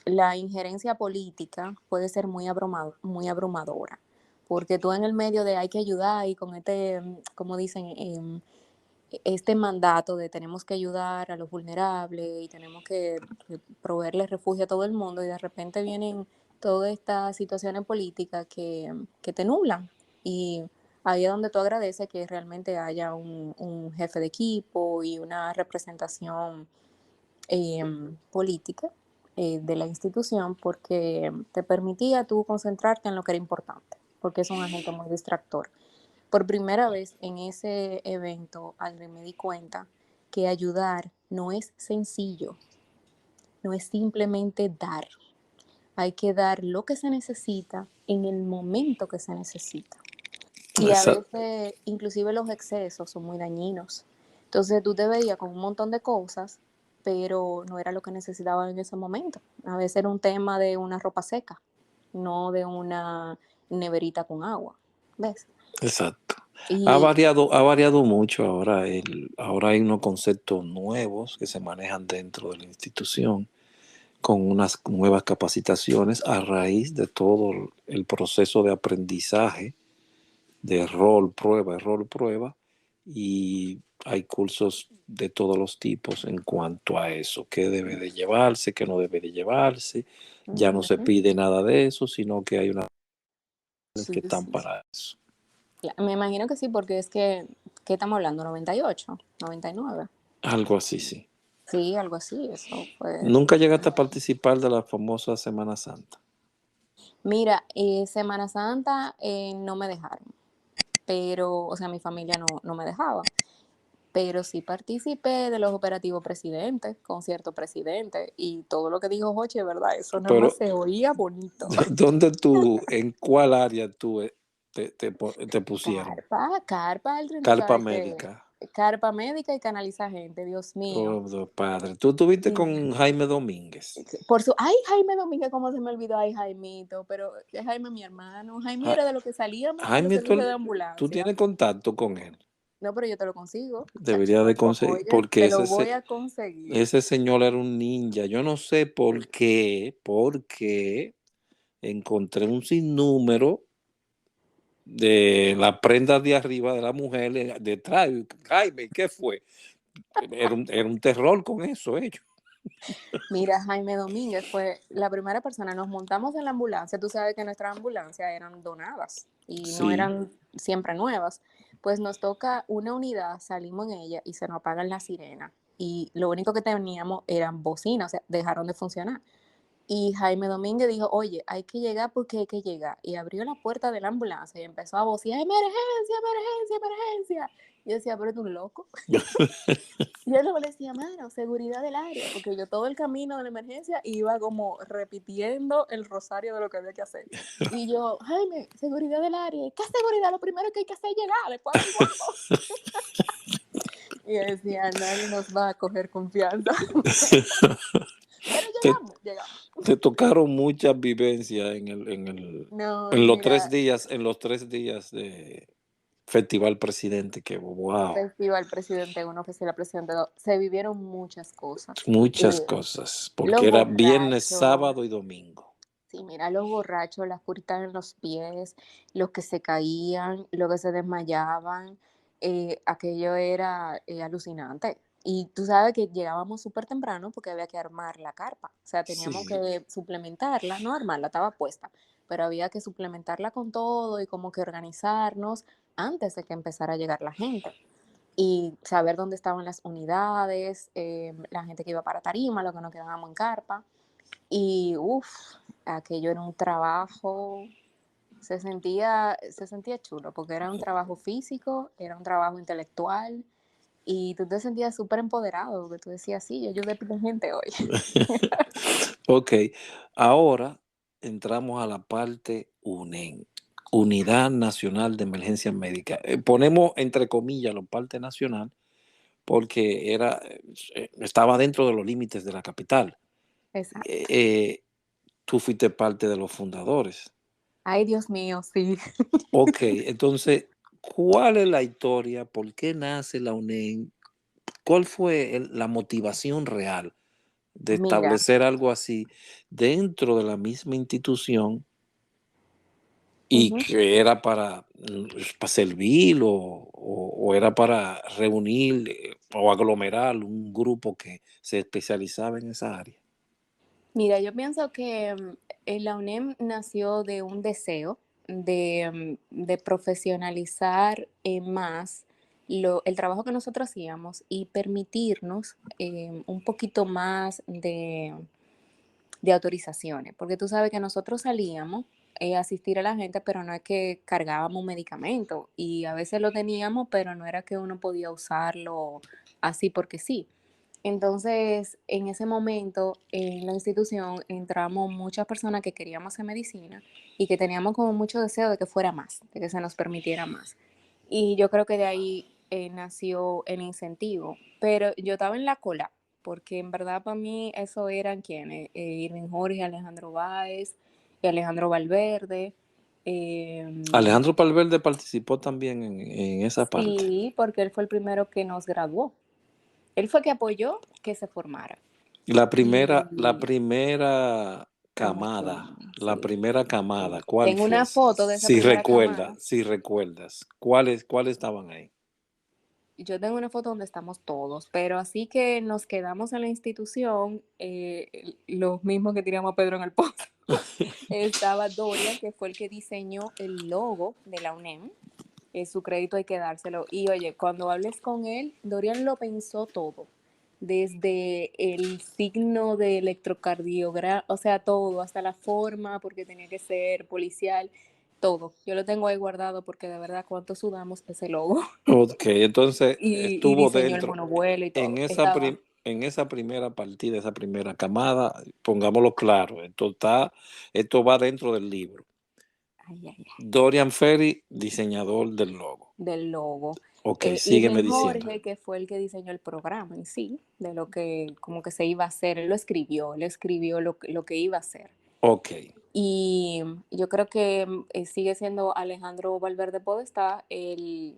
la injerencia política puede ser muy abrumadora, porque tú en el medio de hay que ayudar y con como dicen, este mandato de tenemos que ayudar a los vulnerables y tenemos que proveerle refugio a todo el mundo y de repente vienen todas estas situaciones políticas que te nublan y ahí es donde tú agradeces que realmente haya un jefe de equipo y una representación política de la institución porque te permitía tú concentrarte en lo que era importante, porque es un agente muy distractor. Por primera vez en ese evento, Aldrin, me di cuenta que ayudar no es sencillo, no es simplemente dar. Hay que dar lo que se necesita en el momento que se necesita. Y a Esa- veces, inclusive los excesos son muy dañinos. Entonces tú te veías con un montón de cosas, pero no era lo que necesitaba en ese momento. A veces era un tema de una ropa seca, no de una neverita con agua. ¿Ves? exacto. Y Ha variado mucho ahora. Ahora hay unos conceptos nuevos que se manejan dentro de la institución con unas nuevas capacitaciones a raíz de todo el proceso de aprendizaje de rol, prueba, y hay cursos de todos los tipos en cuanto a eso, qué debe de llevarse, qué no debe de llevarse. Ya no se ujú, pide nada de eso, sino que hay unas sí, que están sí. para eso. Me imagino que sí, porque es que, ¿qué estamos hablando? 98, 99. Algo así, sí. Sí, algo así, eso fue. Nunca llegaste a participar de la famosa Semana Santa. Mira, Semana Santa no me dejaron, pero, o sea, mi familia no me dejaba, pero sí participé de los operativos presidentes, concierto presidente, y todo lo que dijo Joche, ¿verdad? Eso nada Pero, más se oía bonito. ¿dónde tú, en cuál área tú te pusieron? Carpa, Aldrin, tú Carpa sabes que médica. carpa médica y canaliza gente, Dios mío. Oh, Dios padre. Tú estuviste con Jaime Domínguez. Ay, Jaime Domínguez, cómo se me olvidó, ay, Jaimito, pero es Jaime mi hermano. Jaime Ja- era de lo que salíamos en los Jaime, servicios de tú ambulancia. tienes contacto con él. No, pero yo te lo consigo, Debería de conseguir, Oye, porque te lo voy a conseguir. ese señor era un ninja. Yo no sé por qué encontré un sinnúmero de la prenda de arriba de la mujer detrás. Jaime, ¿qué fue? Era un terror con eso ellos. Mira, Jaime Domínguez fue la primera persona. Nos montamos en la ambulancia. Tú sabes que nuestras ambulancias eran donadas y no Sí. eran siempre nuevas. Pues nos toca una unidad, salimos en ella y se nos apagan las sirenas. Y lo único que teníamos eran bocinas, o sea, dejaron de funcionar. Y Jaime Domínguez dijo, oye, hay que llegar porque hay que llegar. Y abrió la puerta de la ambulancia y empezó a vocear, emergencia, emergencia, emergencia. Y yo decía, pero tú un loco. Y yo luego le decía, mano, seguridad del área, porque yo todo el camino de la emergencia iba como repitiendo el rosario de lo que había que hacer. Y yo, Jaime, seguridad del área. ¿Qué seguridad? Lo primero que hay que hacer es llegar, después averiguamos. Y decía, nadie nos va a coger confianza. Pero te, llegamos. te tocaron muchas vivencias No, en los mira, en los 3 días de Festival Presidente, que wow, Festival Presidente 1, Festival Presidente 2, se vivieron muchas cosas. muchas cosas, porque Los era viernes, borrachos, sábado y domingo. sí, mira, los borrachos, las curitas en los pies, los que se caían, los que se desmayaban, aquello era alucinante. Y tú sabes que llegábamos súper temprano porque había que armar la carpa. O sea, teníamos Sí, que suplementarla, no armarla, estaba puesta, pero había que suplementarla con todo y como que organizarnos antes de que empezara a llegar la gente. Y saber dónde estaban las unidades, la gente que iba para tarima, lo que nos quedábamos en carpa. Y uff, aquello era un trabajo, se sentía chulo, porque era un trabajo físico, era un trabajo intelectual, y tú te sentías súper empoderado, porque tú decías, sí, yo ayudé a pila gente hoy. ok. Ahora entramos a la parte UNEM, Unidad Nacional de Emergencias Médicas. Ponemos entre comillas la parte nacional porque estaba dentro de los límites de la capital. Exacto. Eh, Tú fuiste parte de los fundadores. Ay, Dios mío, sí. Ok, entonces, ¿cuál es la historia? ¿Por qué nace la UNEM? ¿Cuál fue la motivación real de Mira, establecer algo así dentro de la misma institución y ujú. que era para servir o era para reunir o aglomerar un grupo que se especializaba en esa área? Mira, yo pienso que la UNEM nació de un deseo de profesionalizar más el trabajo que nosotros hacíamos y permitirnos un poquito más de autorizaciones, porque tú sabes que nosotros salíamos a asistir a la gente, pero no es que cargábamos medicamentos y a veces lo teníamos, pero no era que uno podía usarlo así porque sí. Entonces, en ese momento, en la institución entramos muchas personas que queríamos hacer medicina y que teníamos como mucho deseo de que fuera más, de que se nos permitiera más. Y yo creo que de ahí nació el incentivo. Pero yo estaba en la cola, porque en verdad para mí eso eran quienes, Irving Jorge, Alejandro Báez y Alejandro Valverde. em, Alejandro Palverde participó también en esa parte. sí, porque él fue el primero que nos graduó. Él fue que apoyó que se formara. La Y primera camada, promoción, la sí, primera sí. camada, ¿cuál Tengo fue? una foto de esa primera camada. Si recuerdas, ¿cuáles estaban ahí? Yo tengo una foto donde estamos todos, pero así que nos quedamos en la institución, los mismos que tiramos a Pedro en el pozo. Estaba Dorian, que fue el que diseñó el logo de la UNEM. Su crédito hay que dárselo. Y oye, cuando hables con él, Dorian lo pensó todo. Desde el signo de electrocardiograma, o sea, todo, hasta la forma, porque tenía que ser policial, todo. Yo lo tengo ahí guardado porque de verdad cuánto sudamos ese logo. Ok, entonces Y estuvo diseñó el dentro, monovuelo y todo. Estaba, en esa primera partida, esa primera camada, pongámoslo claro, esto va dentro del libro. ay, ay, ay, Dorian Ferry, diseñador del logo. del logo. Ok, sígueme Irving diciendo. Jorge, que fue el que diseñó el programa en sí, de lo que como que se iba a hacer, él escribió lo que iba a hacer. Ok, Y yo creo que sigue siendo Alejandro Valverde Podestá el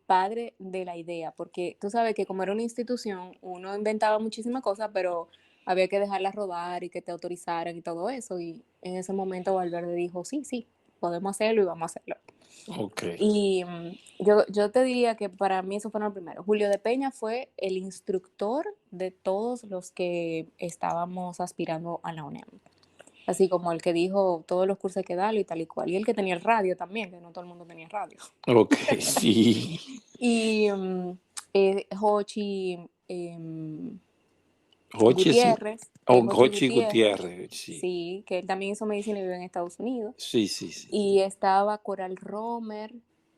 padre de la idea, porque tú sabes que como era una institución, uno inventaba muchísimas cosas, pero había que dejarlas rodar y que te autorizaran y todo eso. Y en ese momento Valverde dijo, sí, sí, podemos hacerlo y vamos a hacerlo. Ok. Y yo te diría que para mí eso fue lo primero. Julio de Peña fue el instructor de todos los que estábamos aspirando a la UNEM. Así como el que dijo todos los cursos hay que darlo y tal y cual. Y el que tenía el radio también, que no todo el mundo tenía radio. Ok, sí. Y Jochi Jochi, sí. Gutiérrez, Oh, Jochi Jochi Gutiérrez, Gutiérrez, sí. sí, que él también hizo medicina y vive en Estados Unidos. Sí, sí, sí. Y estaba Coral Romer,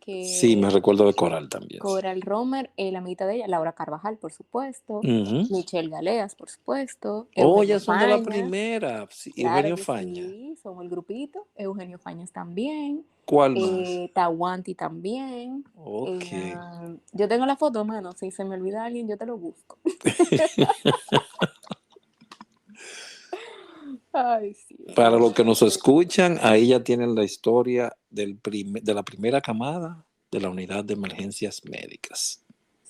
Sí, me que recuerdo de Coral también, sí. Coral Romer, la mitad de ella, Laura Carvajal, por supuesto, Ujú. Michelle Galeas, por supuesto, Oh, Eugenio ya son de la Fañas, primera. Sí, claro Eugenio que Faña. sí, somos el grupito, Eugenio Fañas también, ¿Cuál más? Tawanti también. Ok. Yo tengo la foto, mano, si se me olvida alguien, yo te lo busco. Ay, sí, Para los que no, nos escuchan, ahí ya tienen la historia de la primera camada de la unidad de emergencias médicas.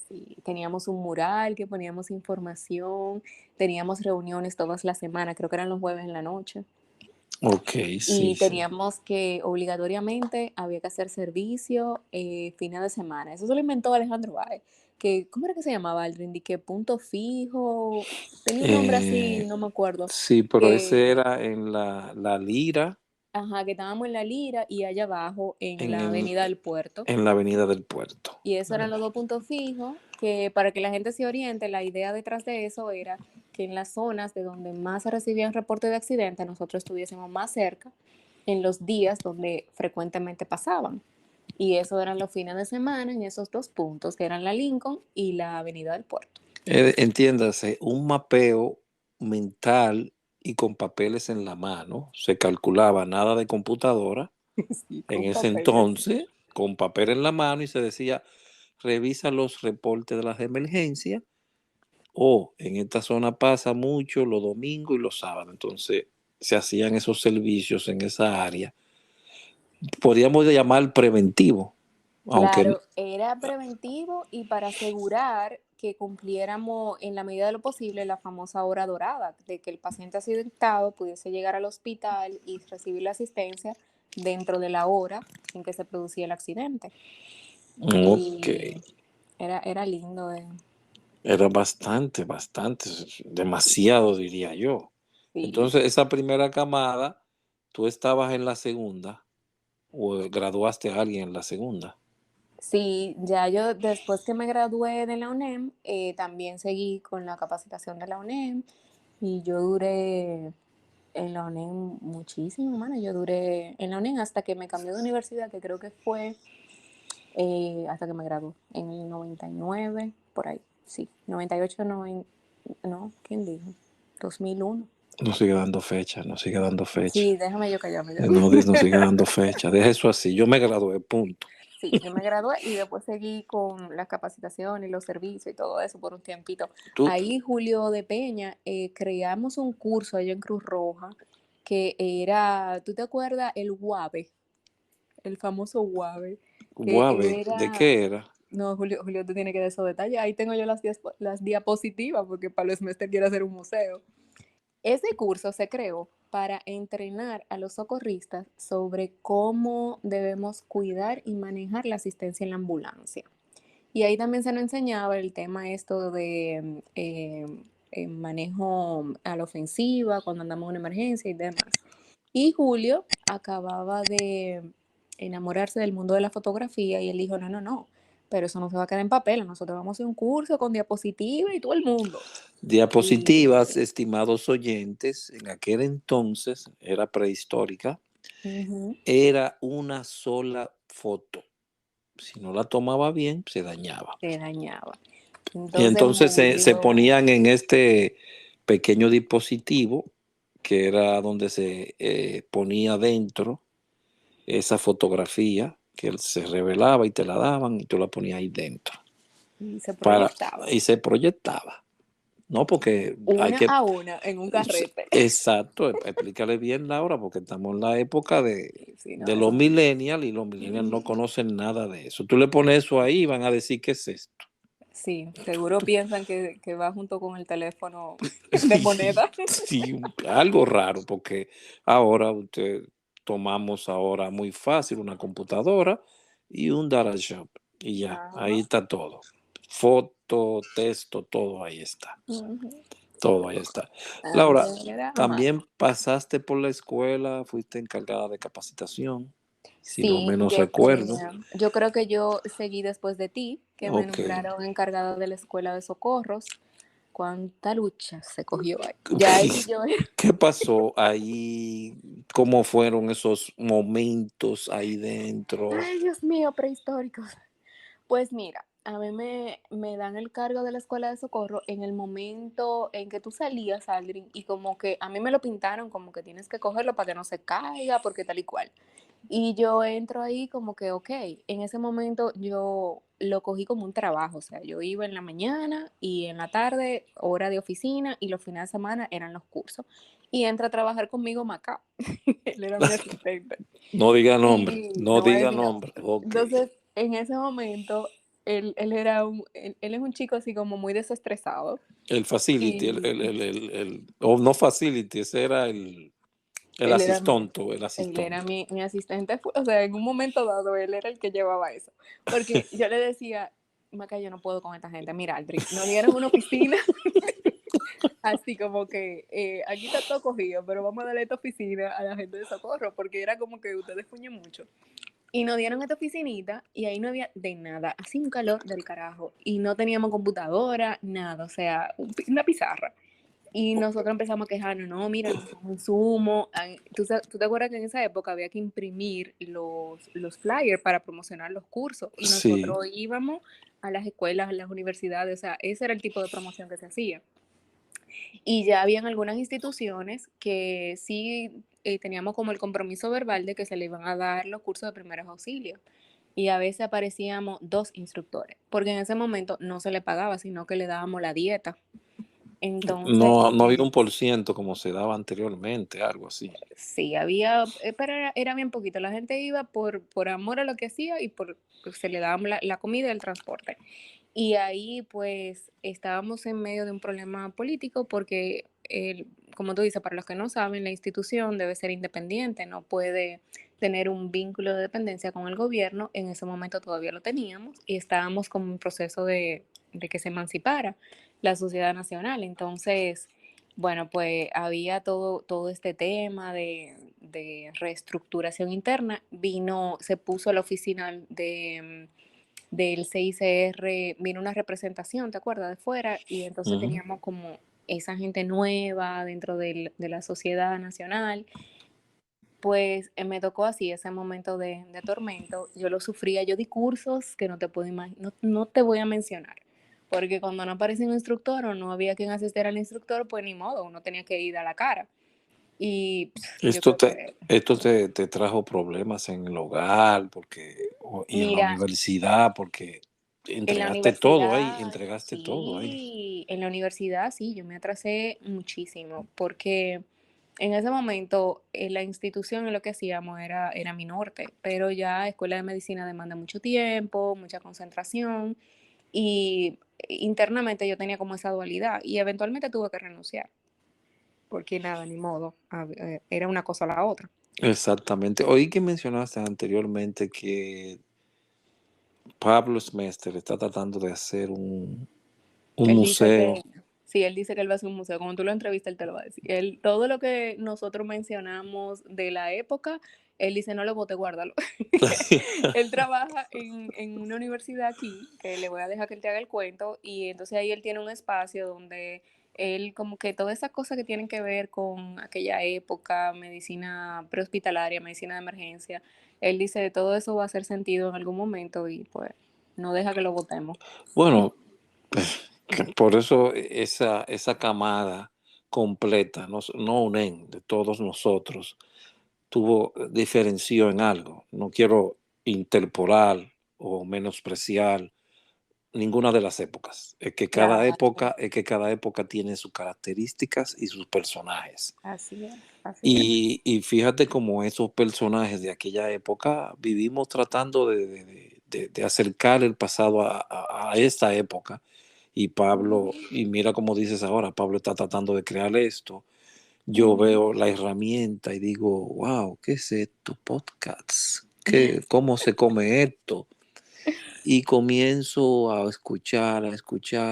sí, teníamos un mural que poníamos información, teníamos reuniones todas las semanas, creo que eran los jueves en la noche. Ok, sí, Y sí. teníamos que obligatoriamente había que hacer servicio fines de semana. Eso se lo inventó Alejandro Báez. Que, ¿cómo era que se llamaba? El que punto fijo. Tenía un nombre así, Eh, no me acuerdo. sí, pero ese Que, era en la Lira, ajá, que estábamos en La Lira y allá abajo en en, la en, Avenida del Puerto. en la Avenida del Puerto. Y esos eran los dos puntos fijos, que para que la gente se oriente, la idea detrás de eso era que en las zonas de donde más se recibían reportes de accidentes, nosotros estuviésemos más cerca en los días donde frecuentemente pasaban. Y eso eran los fines de semana en esos dos puntos, que eran la Lincoln y la Avenida del Puerto. Entiéndase, un mapeo mental y con papeles en la mano. Se calculaba nada de computadora Sí, en con ese papel. entonces, con papel en la mano y se decía, revisa los reportes de las emergencias o en esta zona pasa mucho los domingos y los sábados. Entonces se hacían esos servicios en esa área. Podríamos llamar preventivo, aunque Claro, era preventivo y para asegurar que cumpliéramos en la medida de lo posible la famosa hora dorada, de que el paciente accidentado pudiese llegar al hospital y recibir la asistencia dentro de la hora en que se producía el accidente. ok, Y era lindo. era bastante, bastante, demasiado diría yo. Sí, Entonces esa primera camada, tú estabas en la segunda o graduaste a alguien en la segunda. sí, ya yo después que me gradué de la UNEM, también seguí con la capacitación de la UNEM y yo duré en la UNEM muchísimo, mano. Yo duré en la UNEM hasta que me cambié de universidad, que creo que fue hasta que me gradué, en el 99, por ahí, sí, 98, 90, no, ¿quién dijo? 2001. No sigue dando fecha, no sigue dando fecha. Sí, déjame yo callarme ya. No, no sigue dando fecha. Deja eso así. Yo me gradué, punto. Sí, yo me gradué y después seguí con las capacitaciones, los servicios y todo eso por un tiempito. Tú, Ahí, Julio de Peña, creamos un curso allá en Cruz Roja que era, ¿tú te acuerdas? El WABE, el famoso WABE, que Guave, ¿de era, qué era? no, Julio, tú tienes que dar esos detalles. Ahí tengo yo las diapositivas porque Pablo Smester quiere hacer un museo. Ese curso se creó para entrenar a los socorristas sobre cómo debemos cuidar y manejar la asistencia en la ambulancia. Y ahí también se nos enseñaba el tema esto de manejo a la ofensiva, cuando andamos en una emergencia y demás. Y Julio acababa de enamorarse del mundo de la fotografía y él dijo, no, no, no, pero eso no se va a quedar en papel, nosotros vamos a hacer un curso con diapositiva y todo el mundo. Diapositivas, Y estimados oyentes, en aquel entonces era prehistórica, ujú, era una sola foto. Si no la tomaba bien, se dañaba. se dañaba. Y Entonces entonces se Julio, ponían en este pequeño dispositivo, que era donde se ponía dentro esa fotografía, que él se revelaba y te la daban y tú la ponías ahí dentro. y se Para, proyectaba y se proyectaba. No, porque hay una que. a una en un carrete. Exacto, explícale bien, Laura, porque estamos en la época Sí, sí, no, de los eso. millennials y los millennials no conocen nada de eso. Tú le pones eso ahí y van a decir qué es esto. Sí, seguro Tú- piensan que va junto con el teléfono de Sí, moneda. sí, algo raro, porque ahora usted tomamos ahora muy fácil una computadora y un data shop y ya, ahí Ajá. está todo. Foto, texto, todo ahí está. Ujú. Todo ahí está. Laura, Antes era más. también pasaste por la escuela, fuiste encargada de capacitación, si no Sí, menos recuerdo. yo creo que yo seguí después de ti, que me Ok. nombraron encargada de la escuela de socorros. Cuánta lucha se cogió ahí. Ya ahí yo, ¿Qué pasó ahí? ¿Cómo fueron esos momentos ahí dentro? ay Dios mío, prehistóricos. Pues mira, a mí me dan el cargo de la escuela de socorro en el momento en que tú salías, Aldrin, y como que a mí me lo pintaron como que tienes que cogerlo para que no se caiga, porque tal y cual. Y yo entro ahí como que, ok, en ese momento yo lo cogí como un trabajo, o sea, yo iba en la mañana y en la tarde, hora de oficina, y los fines de semana eran los cursos. Y entra a trabajar conmigo Macao, él era mi asistente. No diga nombre, Y no no voy a diga decir nombre. nombre. Ok. Entonces, en ese momento, él es un chico así como muy desestresado. El facility, Y o no facility, ese era el él era, asistonto, el él era asistonto. mi asistente, o sea, en un momento dado él era el que llevaba eso. Porque yo le decía, Maca, yo no puedo con esta gente. Mira, Aldrin, nos dieron una oficina, así como que aquí está todo cogido, pero vamos a darle esta oficina a la gente de socorro, porque era como que ustedes fuñen mucho. Y nos dieron esta oficinita y ahí no había de nada, así un calor del carajo. Y no teníamos computadora, nada, o sea, una pizarra. Y nosotros empezamos a quejarnos, no, mira, no somos insumos. ¿Tú te acuerdas que en esa época había que imprimir los flyers para promocionar los cursos? Y Sí. nosotros íbamos a las escuelas, a las universidades, o sea, ese era el tipo de promoción que se hacía. Y ya habían algunas instituciones que sí teníamos como el compromiso verbal de que se le iban a dar los cursos de primeros auxilios. Y a veces aparecíamos 2 instructores, porque en ese momento no se le pagaba, sino que le dábamos la dieta. Entonces, No, no había un por ciento como se daba anteriormente, algo así. sí, había, pero era bien poquito. La gente iba por amor a lo que hacía y por se le daba la comida y el transporte. Y ahí pues estábamos en medio de un problema político porque, como tú dices, para los que no saben, la institución debe ser independiente, no puede tener un vínculo de dependencia con el gobierno. En ese momento todavía lo teníamos y estábamos como en proceso de que se emancipara la sociedad nacional. Entonces, bueno, pues había todo este tema de reestructuración interna. Se puso a la oficina del CICR, vino una representación, ¿te acuerdas? De fuera, y entonces Ujú. teníamos como esa gente nueva dentro de la sociedad nacional. Pues me tocó así ese momento de tormento. Yo lo sufría, yo di cursos que no te puedo imaginar, no te voy a mencionar. Porque cuando no aparecía un instructor o no había quien asistiera al instructor, pues ni modo, uno tenía que ir a la cara. Y yo Esto creo te, que, esto te trajo problemas en el hogar y en la mira, universidad, porque en la entregaste todo ahí, universidad, entregaste todo ahí. sí, en la universidad sí, yo me atrasé muchísimo porque en ese momento la institución en lo que hacíamos era mi norte, pero ya escuela de medicina demanda mucho tiempo, mucha concentración y internamente yo tenía como esa dualidad y eventualmente tuve que renunciar porque nada, ni modo, era una cosa o la otra. Exactamente. Oí que mencionaste anteriormente que Pablo Smester está tratando de hacer un Él dice museo. que, sí, él dice que él va a hacer un museo. Como tú lo entrevistas, él te lo va a decir. Todo lo que nosotros mencionamos de la época, él dice, no lo bote, guárdalo. Él trabaja en una universidad aquí, que le voy a dejar que él te haga el cuento, y entonces ahí él tiene un espacio donde él como que todas esas cosas que tienen que ver con aquella época, medicina prehospitalaria, medicina de emergencia, él dice, todo eso va a hacer sentido en algún momento y pues no deja que lo votemos. Bueno, por eso esa camada completa, no UNEN, de todos nosotros, diferenció en algo. No quiero interpolar o menospreciar ninguna de las épocas. Claro. Es que cada época tiene sus características y sus personajes. Así es, así es. Y fíjate cómo esos personajes de aquella época vivimos tratando de acercar el pasado a esta época. Y Pablo, y mira cómo dices ahora, Pablo está tratando de crear esto. yo Ujú. veo la herramienta y digo, wow, ¿qué es esto? Podcasts. ¿Cómo se come esto? Y comienzo a escuchar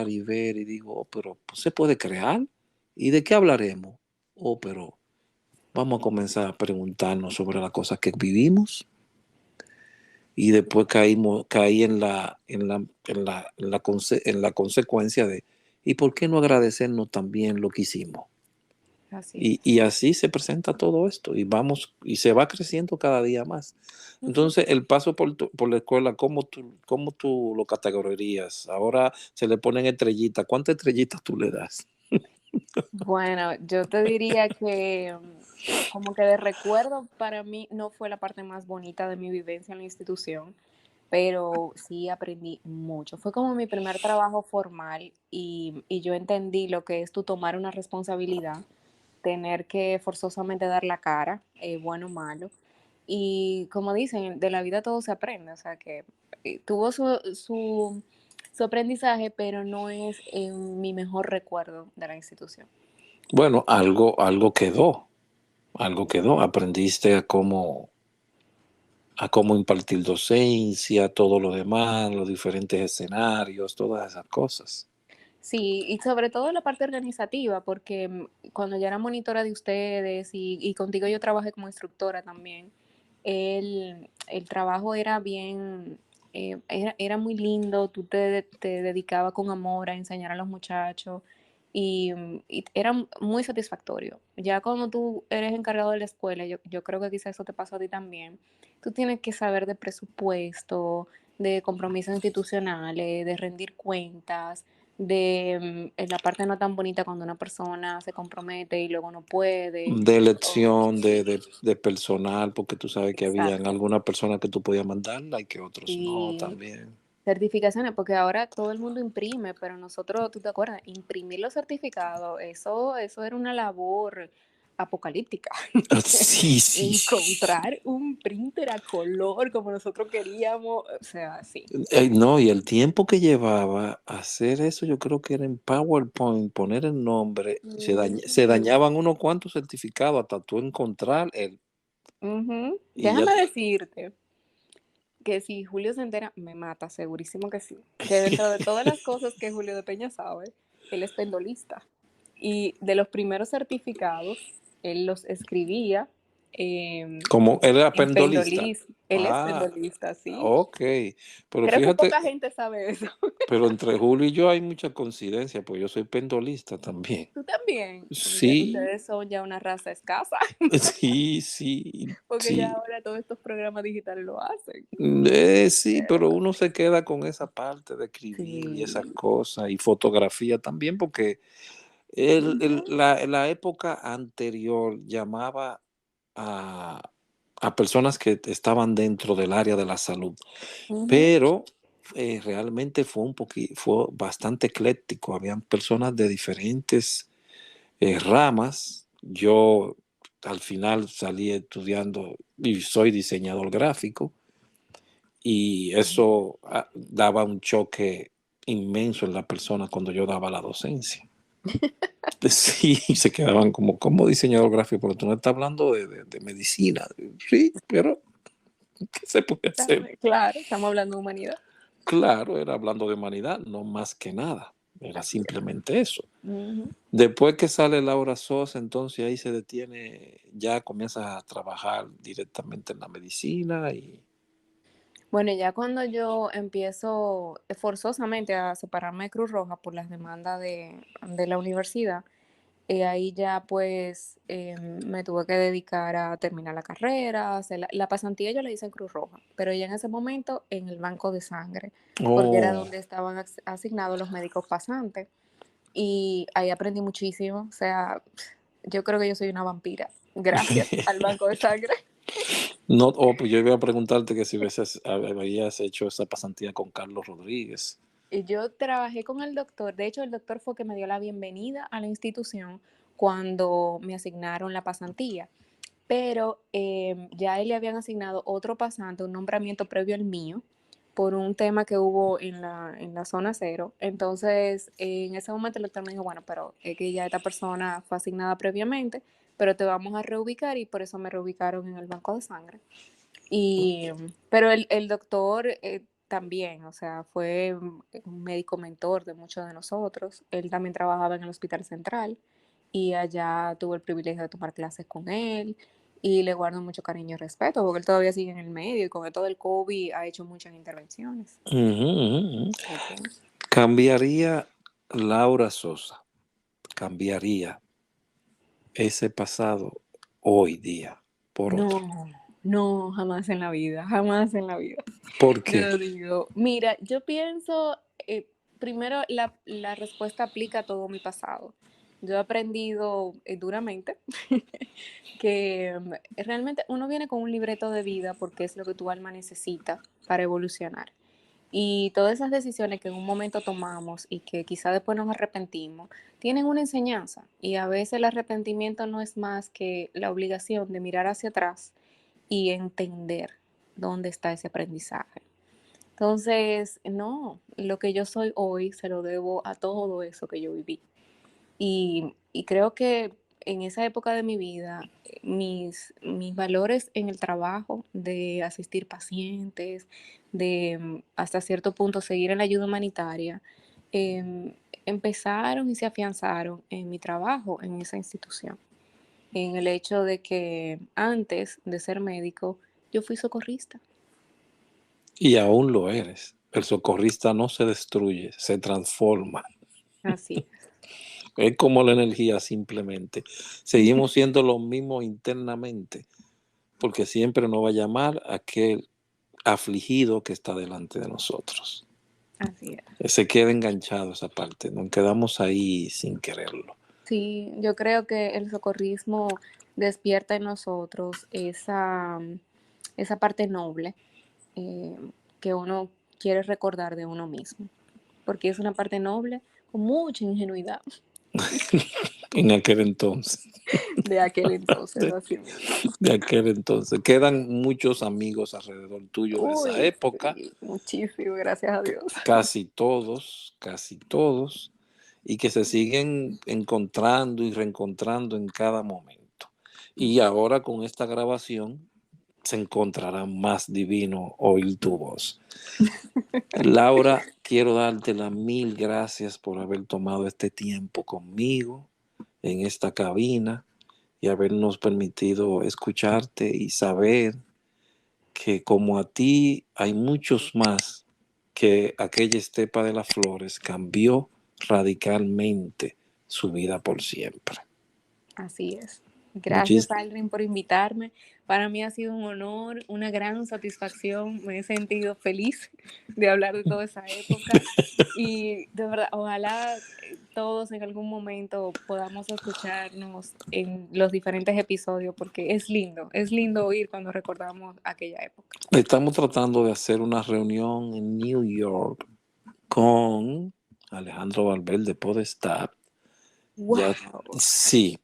y ver y digo, "Oh, pero pues, ¿se puede crear? ¿Y de qué hablaremos? Oh, pero vamos a comenzar a preguntarnos sobre las cosas que vivimos y después caí en la consecuencia de, ¿y por qué no agradecernos también lo que hicimos? Así es. Y así se presenta todo esto y vamos, y se va creciendo cada día más. Ujú. Entonces, el paso por la escuela, cómo tú lo categorizarías? Ahora se le ponen estrellitas. ¿Cuántas estrellitas tú le das? Bueno, yo te diría que como que de recuerdo para mí no fue la parte más bonita de mi vivencia en la institución, pero sí aprendí mucho. Fue como mi primer trabajo formal y yo entendí lo que es tú tomar una responsabilidad, tener que forzosamente dar la cara, bueno o malo. Y como dicen, de la vida todo se aprende, o sea que tuvo su aprendizaje, pero no es mi mejor recuerdo de la institución. Bueno, algo quedó. Aprendiste a cómo impartir docencia, todo lo demás, los diferentes escenarios, todas esas cosas. Sí, y sobre todo la parte organizativa, porque cuando yo era monitora de ustedes y contigo yo trabajé como instructora también, el trabajo era bien, era muy lindo, tú te dedicabas con amor a enseñar a los muchachos y era muy satisfactorio. Ya cuando tú eres encargado de la escuela, yo creo que quizás eso te pasó a ti también, tú tienes que saber de presupuesto, de compromisos institucionales, de rendir cuentas en la parte no tan bonita cuando una persona se compromete y luego no puede. De o- elección sí, de personal, porque tú sabes que habían exacto. algunas personas que tú podías mandarla y que otros no Sí, también. certificaciones, porque ahora todo el mundo imprime, pero nosotros, ¿tú te acuerdas? Imprimir los certificados, eso era una labor apocalíptica. Sí, sí, sí. Encontrar un printer a color como nosotros queríamos, o sea, sí. No, y el tiempo que llevaba hacer eso, yo creo que era en PowerPoint, poner el nombre, se Ujú, dañaban unos cuantos certificados hasta tú encontrar el, ujú. y ya Déjame decirte que si Julio se entera, me mata, segurísimo que sí. Que dentro de todas las cosas que Julio de Peña sabe, él es pendolista. Y de los primeros certificados, él los escribía como él era en pendolista. pendolis. Él es Ah, pendolista, sí. ok. Pero Creo que fíjate, poca gente sabe eso. pero entre Julio y yo hay mucha coincidencia, pues yo soy pendolista también. Tú también. Sí, Ustedes son ya una raza escasa, sí, sí, porque ya sí. ahora todos estos programas digitales lo hacen. Sí, pero uno se queda con esa parte de escribir y esas Sí. cosas y fotografía también, porque Ujú, la época anterior llamaba a, a personas que estaban dentro del área de la salud, ujú, pero realmente fue bastante ecléctico. Habían personas de diferentes ramas. Yo al final salí estudiando y soy diseñador gráfico y eso daba un choque inmenso en la persona cuando yo daba la docencia. Sí, se quedaban como diseñador gráfico, pero tú no estás hablando de medicina. Sí, pero ¿qué se puede hacer? claro, estamos hablando de humanidad. Claro, era hablando de humanidad, no más que nada. Era Así es. simplemente eso. Ujú. Después que sale Laura Sosa, entonces ahí se detiene, ya comienza a trabajar directamente en la medicina y Bueno, ya cuando yo empiezo forzosamente a separarme de Cruz Roja por las demandas de la universidad, ahí ya pues me tuve que dedicar a terminar la carrera, hacer la pasantía yo la hice en Cruz Roja, pero ya en ese momento en el banco de sangre, porque era oh, donde estaban asignados los médicos pasantes y ahí aprendí muchísimo, o sea, yo creo que yo soy una vampira, gracias al banco de sangre. no, pues yo iba a preguntarte que si habías hecho esa pasantía con Carlos Rodríguez. Y yo trabajé con el doctor, de hecho el doctor fue que me dio la bienvenida a la institución cuando me asignaron la pasantía, pero ya él le habían asignado otro pasante, un nombramiento previo al mío, por un tema que hubo en la zona cero. Entonces, en ese momento el doctor me dijo, bueno, pero es que ya esta persona fue asignada previamente, pero te vamos a reubicar, y por eso me reubicaron en el banco de sangre. Pero el doctor también, o sea, fue un médico mentor de muchos de nosotros. Él también trabajaba en el Hospital Central y allá tuve el privilegio de tomar clases con él, y le guardo mucho cariño y respeto porque él todavía sigue en el medio y con esto del COVID ha hecho muchas intervenciones. Okay. Cambiaría Laura Sosa, cambiaría ese pasado hoy día por otro. No, jamás en la vida, jamás en la vida. ¿Por qué? Yo digo, mira, yo pienso, primero la respuesta aplica a todo mi pasado. Yo he aprendido duramente que realmente uno viene con un libreto de vida porque es lo que tu alma necesita para evolucionar. Y todas esas decisiones que en un momento tomamos y que quizá después nos arrepentimos, tienen una enseñanza. Y a veces el arrepentimiento no es más que la obligación de mirar hacia atrás y entender dónde está ese aprendizaje. Entonces, no, lo que yo soy hoy se lo debo a todo eso que yo viví. Y creo que en esa época de mi vida, mis valores en el trabajo, de asistir pacientes, de hasta cierto punto seguir en la ayuda humanitaria, empezaron y se afianzaron en mi trabajo en esa institución. En el hecho de que antes de ser médico, yo fui socorrista. Y aún lo eres. El socorrista no se destruye, se transforma. Así Es como la energía simplemente. Seguimos siendo los mismos internamente, porque siempre nos va a llamar aquel afligido que está delante de nosotros. así es. Se queda enganchado esa parte, nos quedamos ahí sin quererlo. Sí, yo creo que el socorrismo despierta en nosotros esa parte noble eh, que uno quiere recordar de uno mismo, porque es una parte noble con mucha ingenuidad En aquel entonces. de aquel entonces, así mismo. De aquel entonces. Quedan muchos amigos alrededor tuyo de esa Uy, época, sí, muchísimo, gracias a Dios. casi todos, y que se siguen encontrando y reencontrando en cada momento. Y ahora con esta grabación se encontrará más divino oír tu voz. Laura, quiero darte las 1000 gracias por haber tomado este tiempo conmigo en esta cabina y habernos permitido escucharte y saber que como a ti hay muchos más que aquella estepa de las flores cambió radicalmente su vida por siempre. Así es. Muchis Gracias, Aldrin, por invitarme. Para mí ha sido un honor, una gran satisfacción. Me he sentido feliz de hablar de toda esa época. Y de verdad, ojalá todos en algún momento podamos escucharnos en los diferentes episodios, porque es lindo oír cuando recordamos aquella época. Estamos tratando de hacer una reunión en New York con Alejandro Valverde Podestá. Ya, ¡Wow! sí.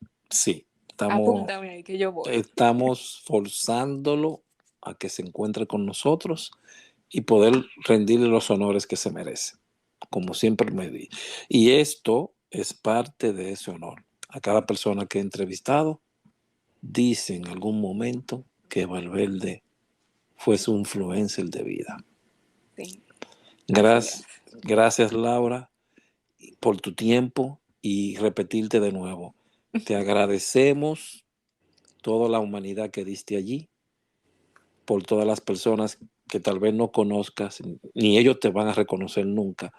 Apúntame ahí que yo voy. Estamos forzándolo a que se encuentre con nosotros y poder rendirle los honores que se merece, como siempre me di. Y esto es parte de ese honor. A cada persona que he entrevistado, dice en algún momento que Valverde fue su influencer de vida. Sí, Gracias, Laura, por tu tiempo y repetirte de nuevo. Te agradecemos toda la humanidad que diste allí, por todas las personas que tal vez no conozcas, ni ellos te van a reconocer nunca,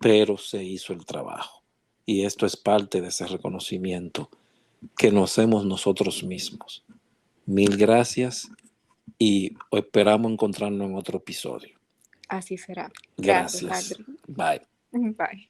pero se hizo el trabajo. Y esto es parte de ese reconocimiento que nos hacemos nosotros mismos. 1000 gracias y esperamos encontrarnos en otro episodio. Así será. Gracias, Gracias. Aldrin. Bye. Bye.